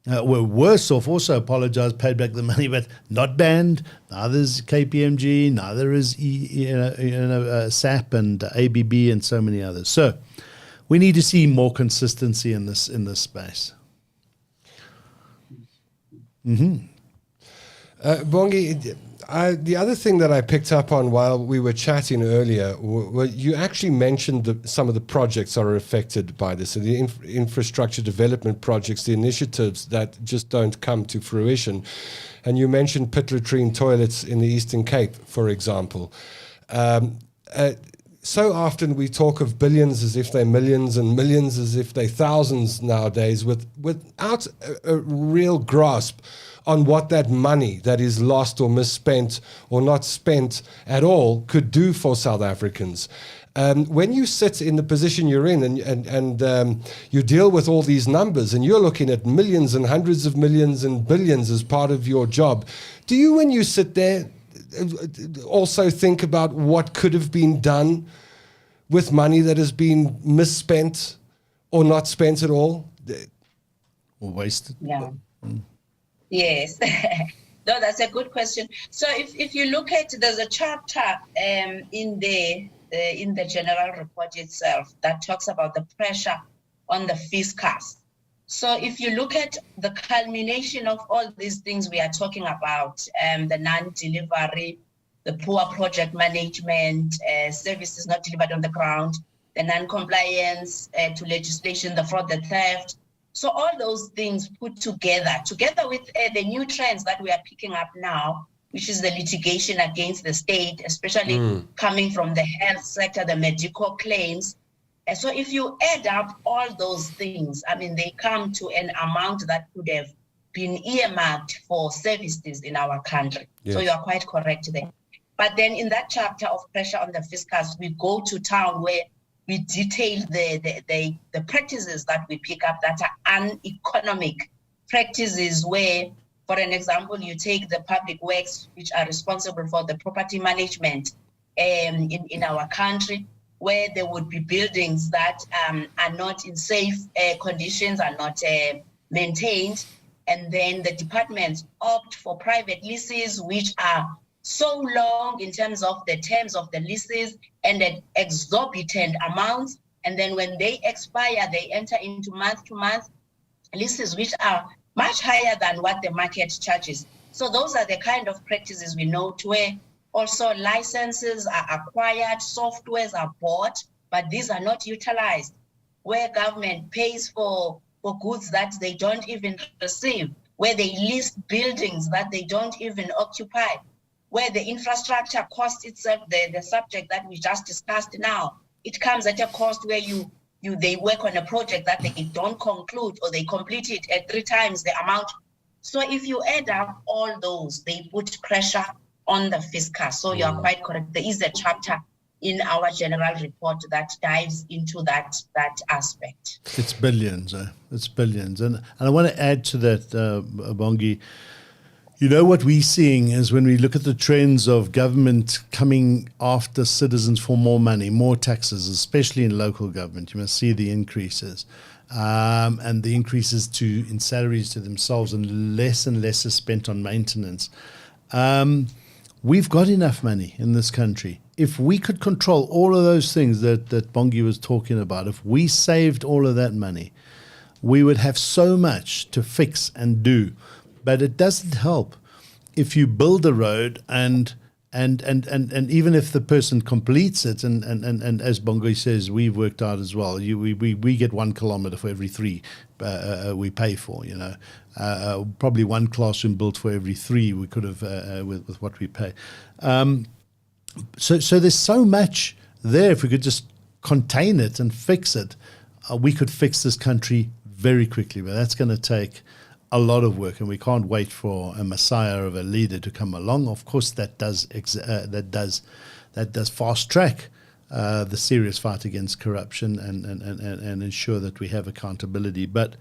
were worse off, also apologized, paid back the money, but not banned. Neither is KPMG, neither is SAP and ABB and so many others. So we need to see more consistency in this space. Bongi, the other thing that I picked up on while we were chatting earlier, you actually mentioned some of the projects are affected by this, so the infrastructure development projects, the initiatives that just don't come to fruition. And you mentioned pit latrine toilets in the Eastern Cape, for example. so often we talk of billions as if they're millions and millions as if they're thousands nowadays, without a real grasp on what that money that is lost or misspent or not spent at all could do for South Africans. When you sit in the position you're in and you deal with all these numbers and you're looking at millions and hundreds of millions and billions as part of your job, do you, when you sit there, also think about what could have been done with money that has been misspent or not spent at all? Or wasted? Yeah. Yes. No, that's a good question. So if you look at, there's a chapter in the general report itself that talks about the pressure on the fiscus. So if you look at the culmination of all these things we are talking about, the non-delivery, the poor project management, services not delivered on the ground, the non-compliance to legislation, the fraud, the theft. So all those things put together with the new trends that we are picking up now, which is the litigation against the state, especially coming from the health sector, the medical claims. And so if you add up all those things, I mean, they come to an amount that could have been earmarked for services in our country. Yes. So you are quite correct there. But then in that chapter of pressure on the fiscus, we go to town where we detail the practices that we pick up that are uneconomic practices where, for an example, you take the public works, which are responsible for the property management in our country, where there would be buildings that are not in safe conditions, are not maintained. And then the departments opt for private leases, which are so long in terms of the terms of the leases and at exorbitant amounts. And then when they expire, they enter into month-to-month leases, which are much higher than what the market charges. So those are the kind of practices we note where also licenses are acquired, softwares are bought, but these are not utilized, where government pays for goods that they don't even receive, where they list buildings that they don't even occupy, where the infrastructure cost itself, the subject that we just discussed now, it comes at a cost where they work on a project that they don't conclude or they complete it at 3 times the amount. So if you add up all those, they put pressure on the fiscus. So you are quite correct. There is a chapter in our general report that dives into that aspect. It's billions. It's billions. And I want to add to that, Bongi. You know, what we're seeing is when we look at the trends of government coming after citizens for more money, more taxes, especially in local government, you must see the increases. And the increases in salaries to themselves, and less is spent on maintenance. We've got enough money in this country. If we could control all of those things that Bongi was talking about, if we saved all of that money, we would have so much to fix and do. But it doesn't help if you build a road and even if the person completes it, and as Bongi says, we've worked out as well. We get 1 kilometer for every 3 we pay for. You know, probably 1 classroom built for every 3 we could have with what we pay. So there's so much there. If we could just contain it and fix it, we could fix this country very quickly. But that's going to take a lot of work, and we can't wait for a messiah of a leader to come along. Of course, that does fast track the serious fight against corruption and ensure that we have accountability. But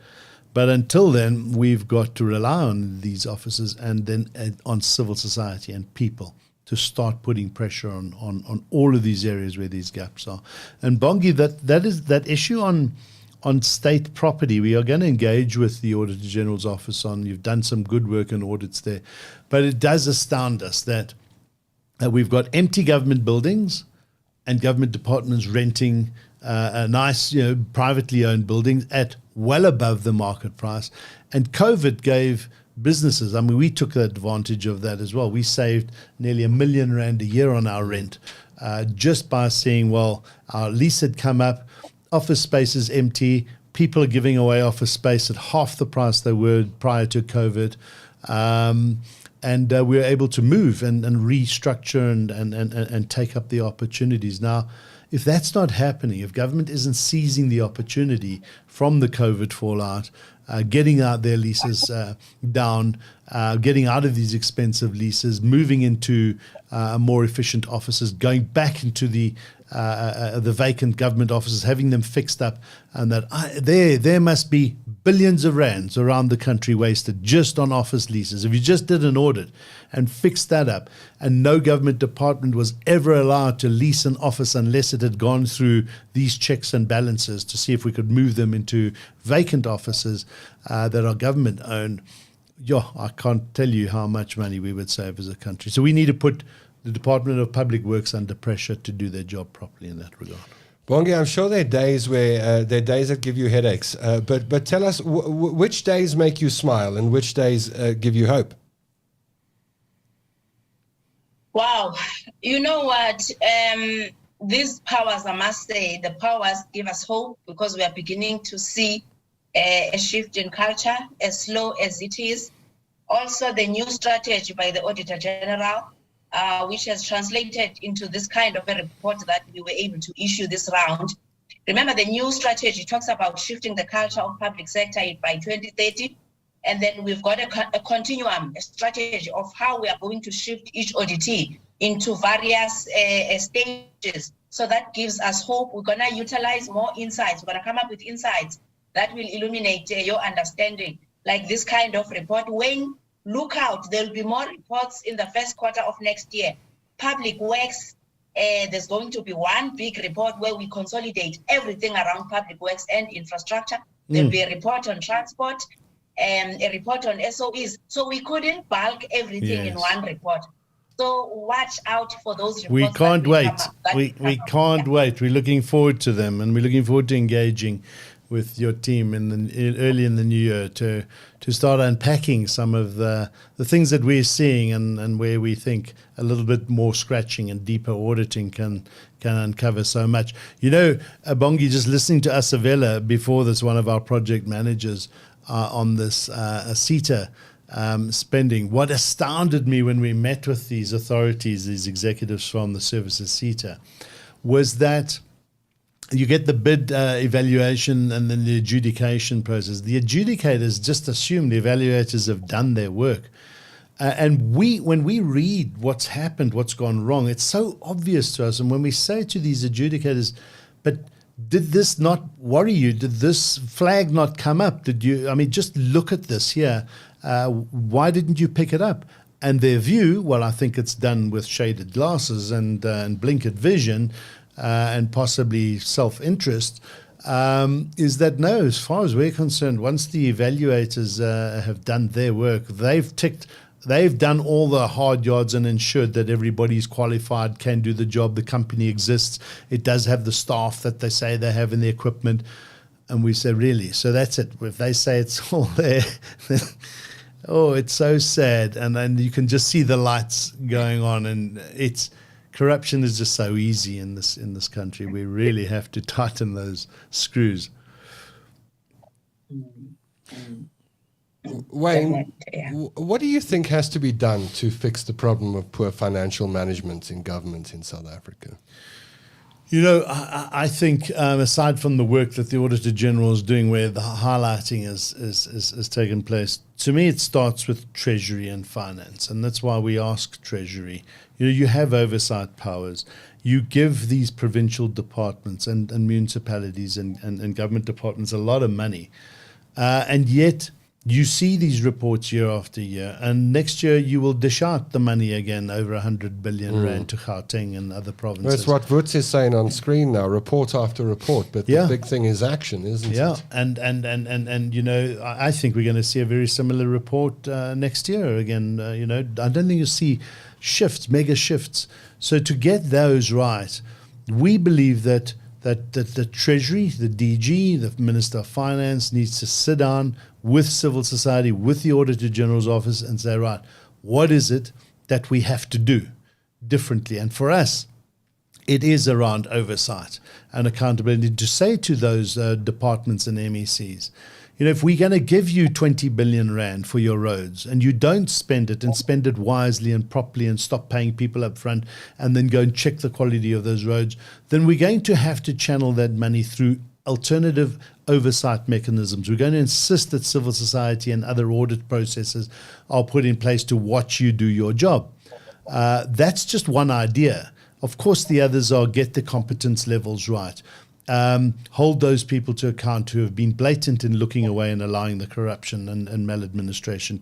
until then, we've got to rely on these officers and then on civil society and people to start putting pressure on all of these areas where these gaps are. And Bongi, that issue on state property, we are going to engage with the Auditor General's office on. You've done some good work in audits there, but it does astound us that we've got empty government buildings and government departments renting nice, privately owned buildings at well above the market price. And COVID gave businesses, I mean, we took advantage of that as well. We saved nearly R1 million a year on our rent just by seeing, well, our lease had come up, office space is empty, people are giving away office space at half the price they were prior to COVID. And we were able to move and restructure and take up the opportunities. Now, if that's not happening, if government isn't seizing the opportunity from the COVID fallout, getting out their leases down, getting out of these expensive leases, moving into more efficient offices, going back into the vacant government offices, having them fixed up, and that there must be billions of rands around the country wasted just on office leases. If you just did an audit and fixed that up, and no government department was ever allowed to lease an office unless it had gone through these checks and balances to see if we could move them into vacant offices that are government owned, I can't tell you how much money we would save as a country. So we need to put the Department of Public Works under pressure to do their job properly in that regard. Bongi, I'm sure there are days where there are days that give you headaches, but tell us which days make you smile and which days give you hope. Wow, you know what? These powers, I must say, the powers give us hope because we are beginning to see a shift in culture, as slow as it is. Also, the new strategy by the Auditor General, which has translated into this kind of a report that we were able to issue this round. Remember, the new strategy talks about shifting the culture of public sector by 2030. And then we've got a continuum, a strategy of how we are going to shift each auditee into various stages. So that gives us hope. We're going to utilize more insights. We're going to come up with insights that will illuminate your understanding, like this kind of report. When look out, there'll be more reports in the first quarter of next year. Public Works, there's going to be one big report where we consolidate everything around public works and infrastructure. There'll be a report on transport, a report on SOEs. So we couldn't bulk everything in one report. So watch out for those reports. We can't wait. We can't wait. We're looking forward to them, and we're looking forward to engaging with your team early in the new year to start unpacking some of the things that we're seeing and where we think a little bit more scratching and deeper auditing can uncover so much. You know, Bongi, just listening to Asavela before this, one of our project managers on this SSETA spending, what astounded me when we met with these authorities, these executives from the services SSETA, was that you get the bid evaluation and then the adjudication process. The adjudicators just assume the evaluators have done their work. And when we read what's happened, what's gone wrong, it's so obvious to us. And when we say to these adjudicators, but did this not worry you? Did this flag not come up? Just look at this here. Why didn't you pick it up? And their view, well, I think it's done with shaded glasses and blinkered vision, and possibly self-interest, is that no, as far as we're concerned, once the evaluators have done their work, they've done all the hard yards and ensured that everybody's qualified, can do the job, the company exists, it does have the staff that they say they have in the equipment. And we say, really? So that's it. If they say it's all there, oh, it's so sad. And then you can just see the lights going on, and corruption is just so easy in this country. We really have to tighten those screws. Wayne, what do you think has to be done to fix the problem of poor financial management in government in South Africa? You know, I think aside from the work that the Auditor General is doing, where the highlighting has taken place, to me it starts with Treasury and Finance, and that's why we ask Treasury. You know, you have oversight powers. You give these provincial departments and municipalities and government departments a lot of money, and yet you see these reports year after year, and next year you will dish out the money again, over 100 billion rand to Gauteng and other provinces. That's what Woods is saying on screen now, report after report, but the big thing is action, isn't it? Yeah, and you know, I think we're going to see a very similar report next year again. You know, I don't think you'll see mega shifts. So to get those right, we believe that the Treasury, the DG, the Minister of Finance needs to sit down with civil society, with the Auditor General's office, and say, right, what is it that we have to do differently? And for us, it is around oversight and accountability, to say to those departments and MECs, if we're going to give you 20 billion rand for your roads and you don't spend it and spend it wisely and properly and stop paying people up front and then go and check the quality of those roads, then we're going to have to channel that money through alternative oversight mechanisms. We're going to insist that civil society and other audit processes are put in place to watch you do your job. That's just one idea. Of course, the others are get the competence levels right. Hold those people to account who have been blatant in looking away and allowing the corruption and maladministration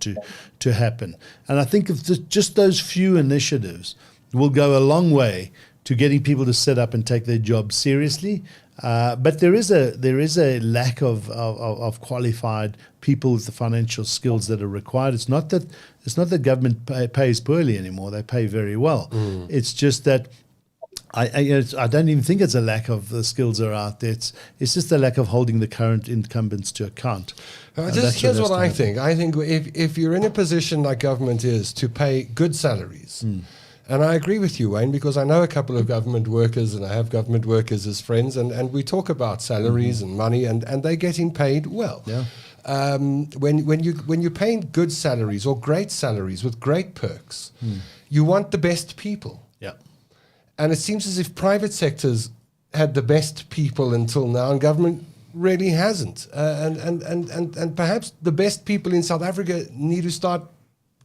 to happen. And I think if just those few initiatives will go a long way to getting people to sit up and take their job seriously. But there is a lack of qualified people with the financial skills that are required. It's not that government pays poorly anymore; they pay very well. It's just that I don't even think it's a lack of the skills are out there. It's just a lack of holding the current incumbents to account. Here's what I think. I think if you're in a position like government is to pay good salaries. And I agree with you, Wayne, because I know a couple of government workers and I have government workers as friends, and we talk about salaries and money, and they're getting paid well. Yeah. When you're paying good salaries or great salaries with great perks, you want the best people. Yeah. And it seems as if private sectors had the best people until now, and government really hasn't. And perhaps the best people in South Africa need to start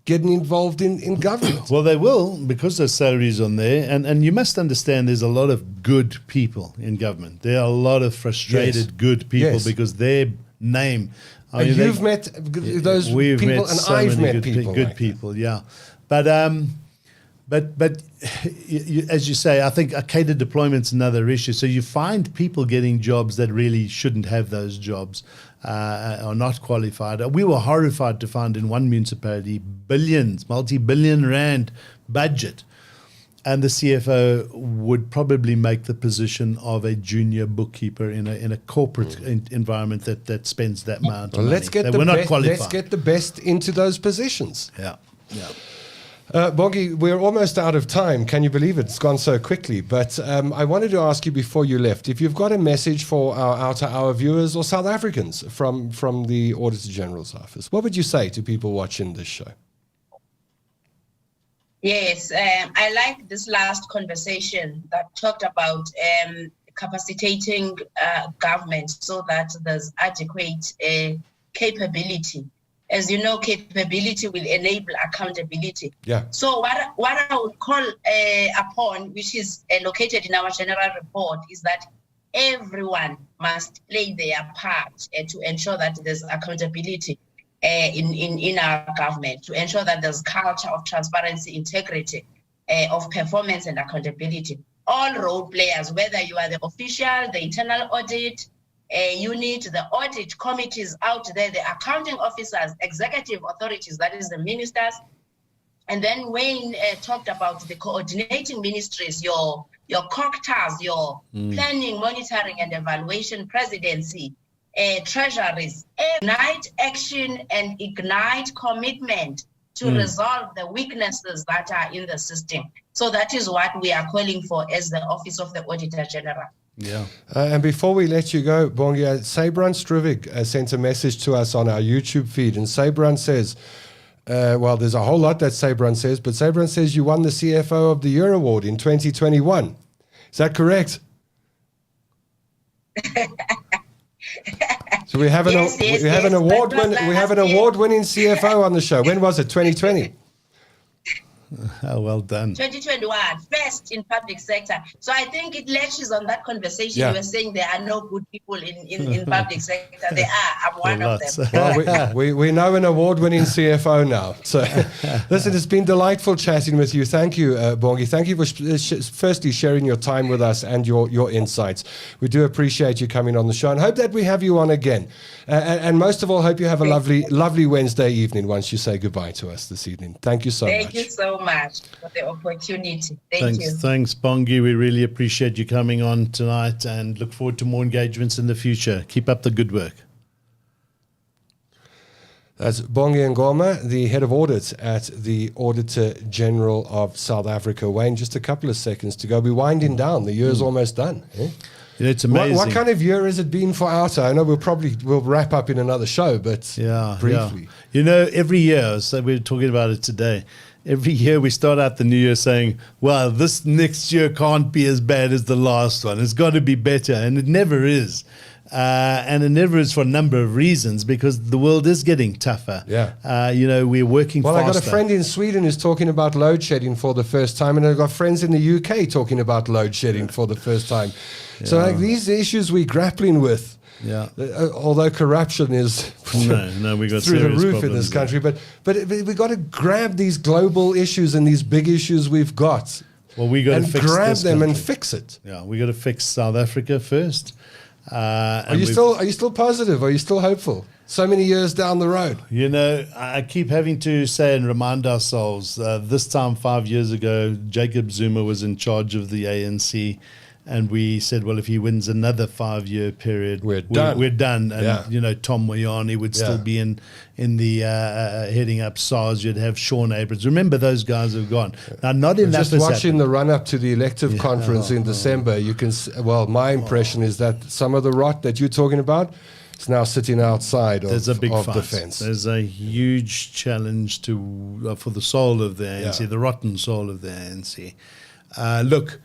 getting involved in government. Well, they will, because there's salaries on there. And you must understand there's a lot of good people in government. There are a lot of frustrated good people because their name... you've met those people, and I've met people. Good people, yeah. But as you say, I think catered deployment's another issue. So you find people getting jobs that really shouldn't have those jobs, are not qualified. We were horrified to find in one municipality multi-billion rand budget, and the CFO would probably make the position of a junior bookkeeper in a corporate environment that spends that amount of money. Let's get the best into those positions. Yeah. Bongi, we're almost out of time. Can you believe it? It's gone so quickly. But I wanted to ask you before you left, if you've got a message for our OUTA Hour viewers or South Africans from the Auditor General's office, what would you say to people watching this show? Yes, I like this last conversation that talked about capacitating government so that there's adequate capability. As you know, capability will enable accountability. Yeah. So what I would call upon, which is located in our general report, is that everyone must play their part to ensure that there's accountability in our government, to ensure that there's culture of transparency, integrity, of performance and accountability. All role players, whether you are the official, the internal audit, unit, the audit committees out there, the accounting officers, executive authorities, that is the ministers. And then Wayne talked about the coordinating ministries, your COCTAs, your planning, monitoring and evaluation presidency, treasuries. Ignite action and ignite commitment to resolve the weaknesses that are in the system. So that is what we are calling for as the Office of the Auditor General. Yeah. And before we let you go, Bongi, Sabran Struvik sent a message to us on our YouTube feed, and Sabran says, well, there's a whole lot that Sabran says, but Sabran says you won the CFO of the Year Award in 2021. Is that correct? So we have an award-winning CFO on the show. When was it? 2020. Oh, well done. 2021, first in public sector. So I think it latches on that conversation. You were saying there are no good people in public sector. There are. I'm one of them. Well, we know an award-winning CFO now. So listen, it's been delightful chatting with you. Thank you, Bongi. Thank you for firstly sharing your time with us and your insights. We do appreciate you coming on the show and hope that we have you on again. And most of all, hope you have a lovely Wednesday evening once you say goodbye to us this evening. Thank you so much. Thank you so much for the opportunity. Thank you. Thanks, Bongi. We really appreciate you coming on tonight and look forward to more engagements in the future. Keep up the good work. That's Bongi Ngoma, the Head of Audit at the Auditor General of South Africa. Wayne, just a couple of seconds to go. We're winding down. The year's almost done. Eh? It's amazing. What kind of year has it been for OUTA? I know we'll wrap up in another show, but briefly. Yeah. Every year, so we're talking about it today, every year we start out the new year saying, well, this next year can't be as bad as the last one. It's got to be better. And it never is. And it never is for a number of reasons, because the world is getting tougher. Yeah. We're working faster. I got a friend in Sweden who's talking about load shedding for the first time, and I've got friends in the UK talking about load shedding for the first time. Yeah. So these issues we're grappling with. Yeah. Although corruption is no, we got through the roof in this country, but we got to grab these global issues and these big issues we've got. Well, we got to fix grab this them country. and fix it. Yeah, we got to fix South Africa first. Are you still positive? Are you still hopeful? So many years down the road. I keep having to say and remind ourselves, this time 5 years ago, Jacob Zuma was in charge of the ANC. And we said, well, if he wins another 5-year period, we're done. And, Tom Moyane would still be in the heading up SARS. You'd have Sean Abrams. Remember, those guys have gone. Now, not enough. Just watching the run-up to the elective conference in December, you can, my impression is that some of the rot that you're talking about is now sitting outside of the fence. There's a huge challenge for the soul of the ANC, the rotten soul of the ANC. Look,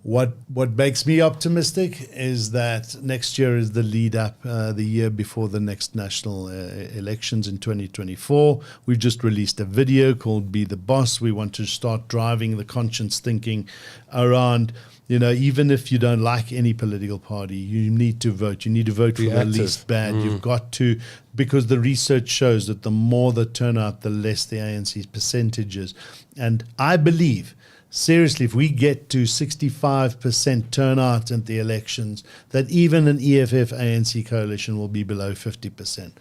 What makes me optimistic is that next year is the lead up, the year before the next national elections in 2024. We've just released a video called Be the Boss. We want to start driving the conscience thinking around, even if you don't like any political party, you need to vote. You need to vote for the least bad. You've got to, because the research shows that the more the turnout, the less the ANC's percentages. And I believe, seriously, if we get to 65% turnout at the elections, that even an EFF-ANC coalition will be below 50%.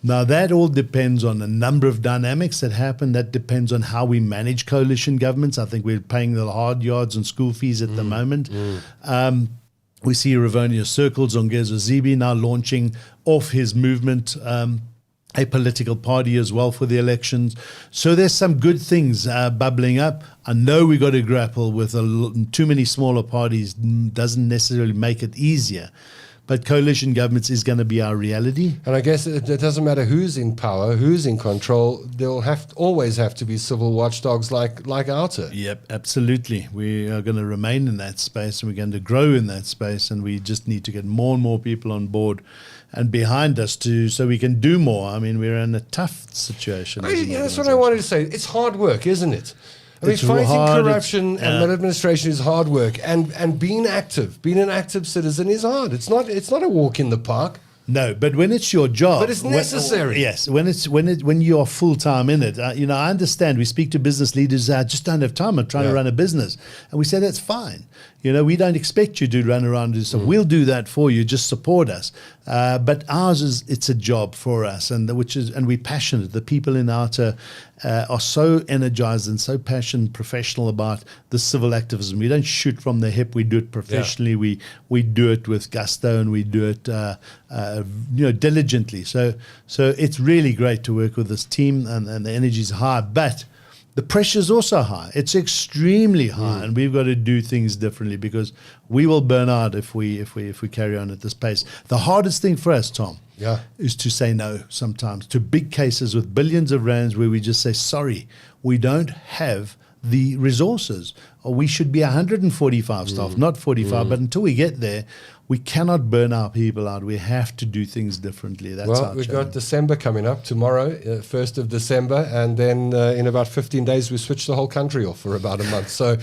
Now, that all depends on a number of dynamics that happen. That depends on how we manage coalition governments. I think we're paying the hard yards and school fees at the moment. We see Rivonia Circles on Gezo Zibi now launching off his movement, a political party as well for the elections. So there's some good things bubbling up. I know we got to grapple with too many smaller parties doesn't necessarily make it easier. But coalition governments is going to be our reality. And I guess it doesn't matter who's in power, who's in control. There'll always have to be civil watchdogs like OUTA. Yep, absolutely. We are going to remain in that space, and we're going to grow in that space, and we just need to get more and more people on board and behind us so we can do more. I mean, we're in a tough situation. That's what I wanted to say. It's hard work, isn't it? I mean, fighting corruption and maladministration is hard work, and being an active citizen is hard. It's not a walk in the park. No, but when it's your job, but it's necessary. When you are full time in it, I understand. We speak to business leaders. I just don't have time. I'm trying to run a business, and we say that's fine. We don't expect you to run around and do so. We'll do that for you. Just support us. But ours it's a job for us, and we're passionate. The people in OUTA are so energized and so passionate, professional about the civil activism. We don't shoot from the hip. We do it professionally. Yeah. We do it with gusto, and we do it diligently. So it's really great to work with this team, and the energy is high, but the pressure is also high. It's extremely high, and we've got to do things differently, because we will burn out if we carry on at this pace. The hardest thing for us, Tom, is to say no sometimes to big cases with billions of rands where we just say, sorry, we don't have the resources, or we should be 145 staff, not 45. But until we get there, we cannot burn our people out. We have to do things differently. That's our challenge. We've got December coming up tomorrow, 1st of December, and then in about 15 days we switch the whole country off for about a month. So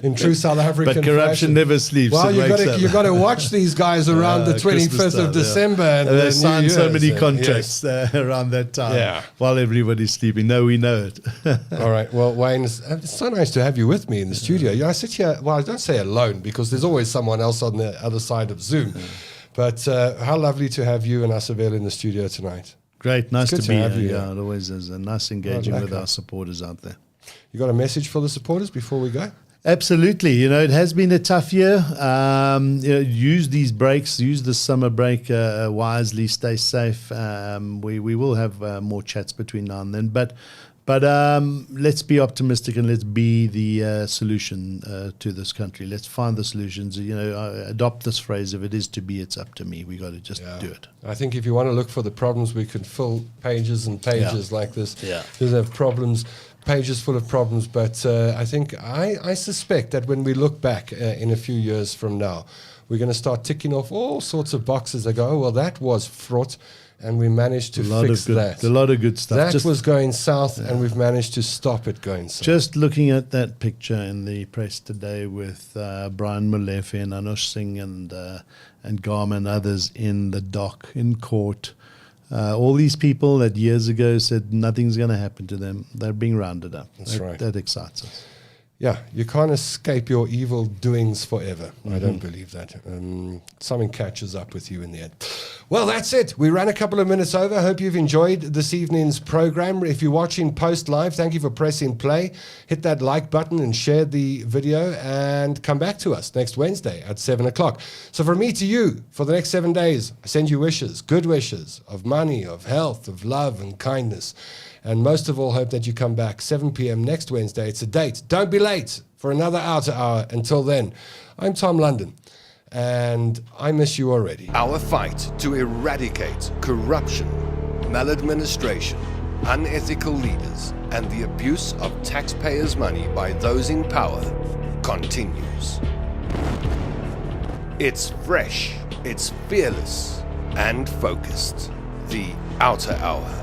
in true South African But corruption fashion, never sleeps. Well, you've got to watch these guys around the 25th of December. And they sign so many contracts around that time while everybody's sleeping. No, we know it. All right. Well, Wayne, it's so nice to have you with me in the studio. I sit here, I don't say alone, because there's always someone else on the other side of Zoom. But how lovely to have you and Asabel in the studio tonight. Great. Nice to be here. Yeah, it always is. A nice engaging with our supporters out there. You got a message for the supporters before we go? Absolutely. It has been a tough year. Use these breaks, use the summer break wisely, stay safe. We will have more chats between now and then. But But let's be optimistic and let's be the solution to this country. Let's find the solutions. Adopt this phrase: "If it is to be, it's up to me." We got to just do it. I think if you want to look for the problems, we could fill pages and pages like this. Yeah. Because have problems, pages full of problems. But I suspect that when we look back in a few years from now, we're going to start ticking off all sorts of boxes that go, oh, well, that was fraught. And we managed to fix that. A lot of good stuff. That was going south, and we've managed to stop it going south. Just looking at that picture in the press today with Brian Molefe and Anush Singh and Garma and others in the dock, in court. All these people that years ago said nothing's going to happen to them, they're being rounded up. That's right. That excites us. Yeah, you can't escape your evil doings forever. I don't believe that. Something catches up with you in the end. Well, that's it. We ran a couple of minutes over. Hope you've enjoyed this evening's program. If you're watching post live, thank you for pressing play. Hit that like button and share the video and come back to us next Wednesday at 7 o'clock. So from me to you, for the next 7 days, I send you wishes, good wishes of money, of health, of love and kindness. And most of all, hope that you come back 7 p.m. next Wednesday. It's a date. Don't be late for another OUTA Hour. Until then, I'm Tom London, and I miss you already. Our fight to eradicate corruption, maladministration, unethical leaders, and the abuse of taxpayers' money by those in power continues. It's fresh, it's fearless, and focused. The OUTA Hour.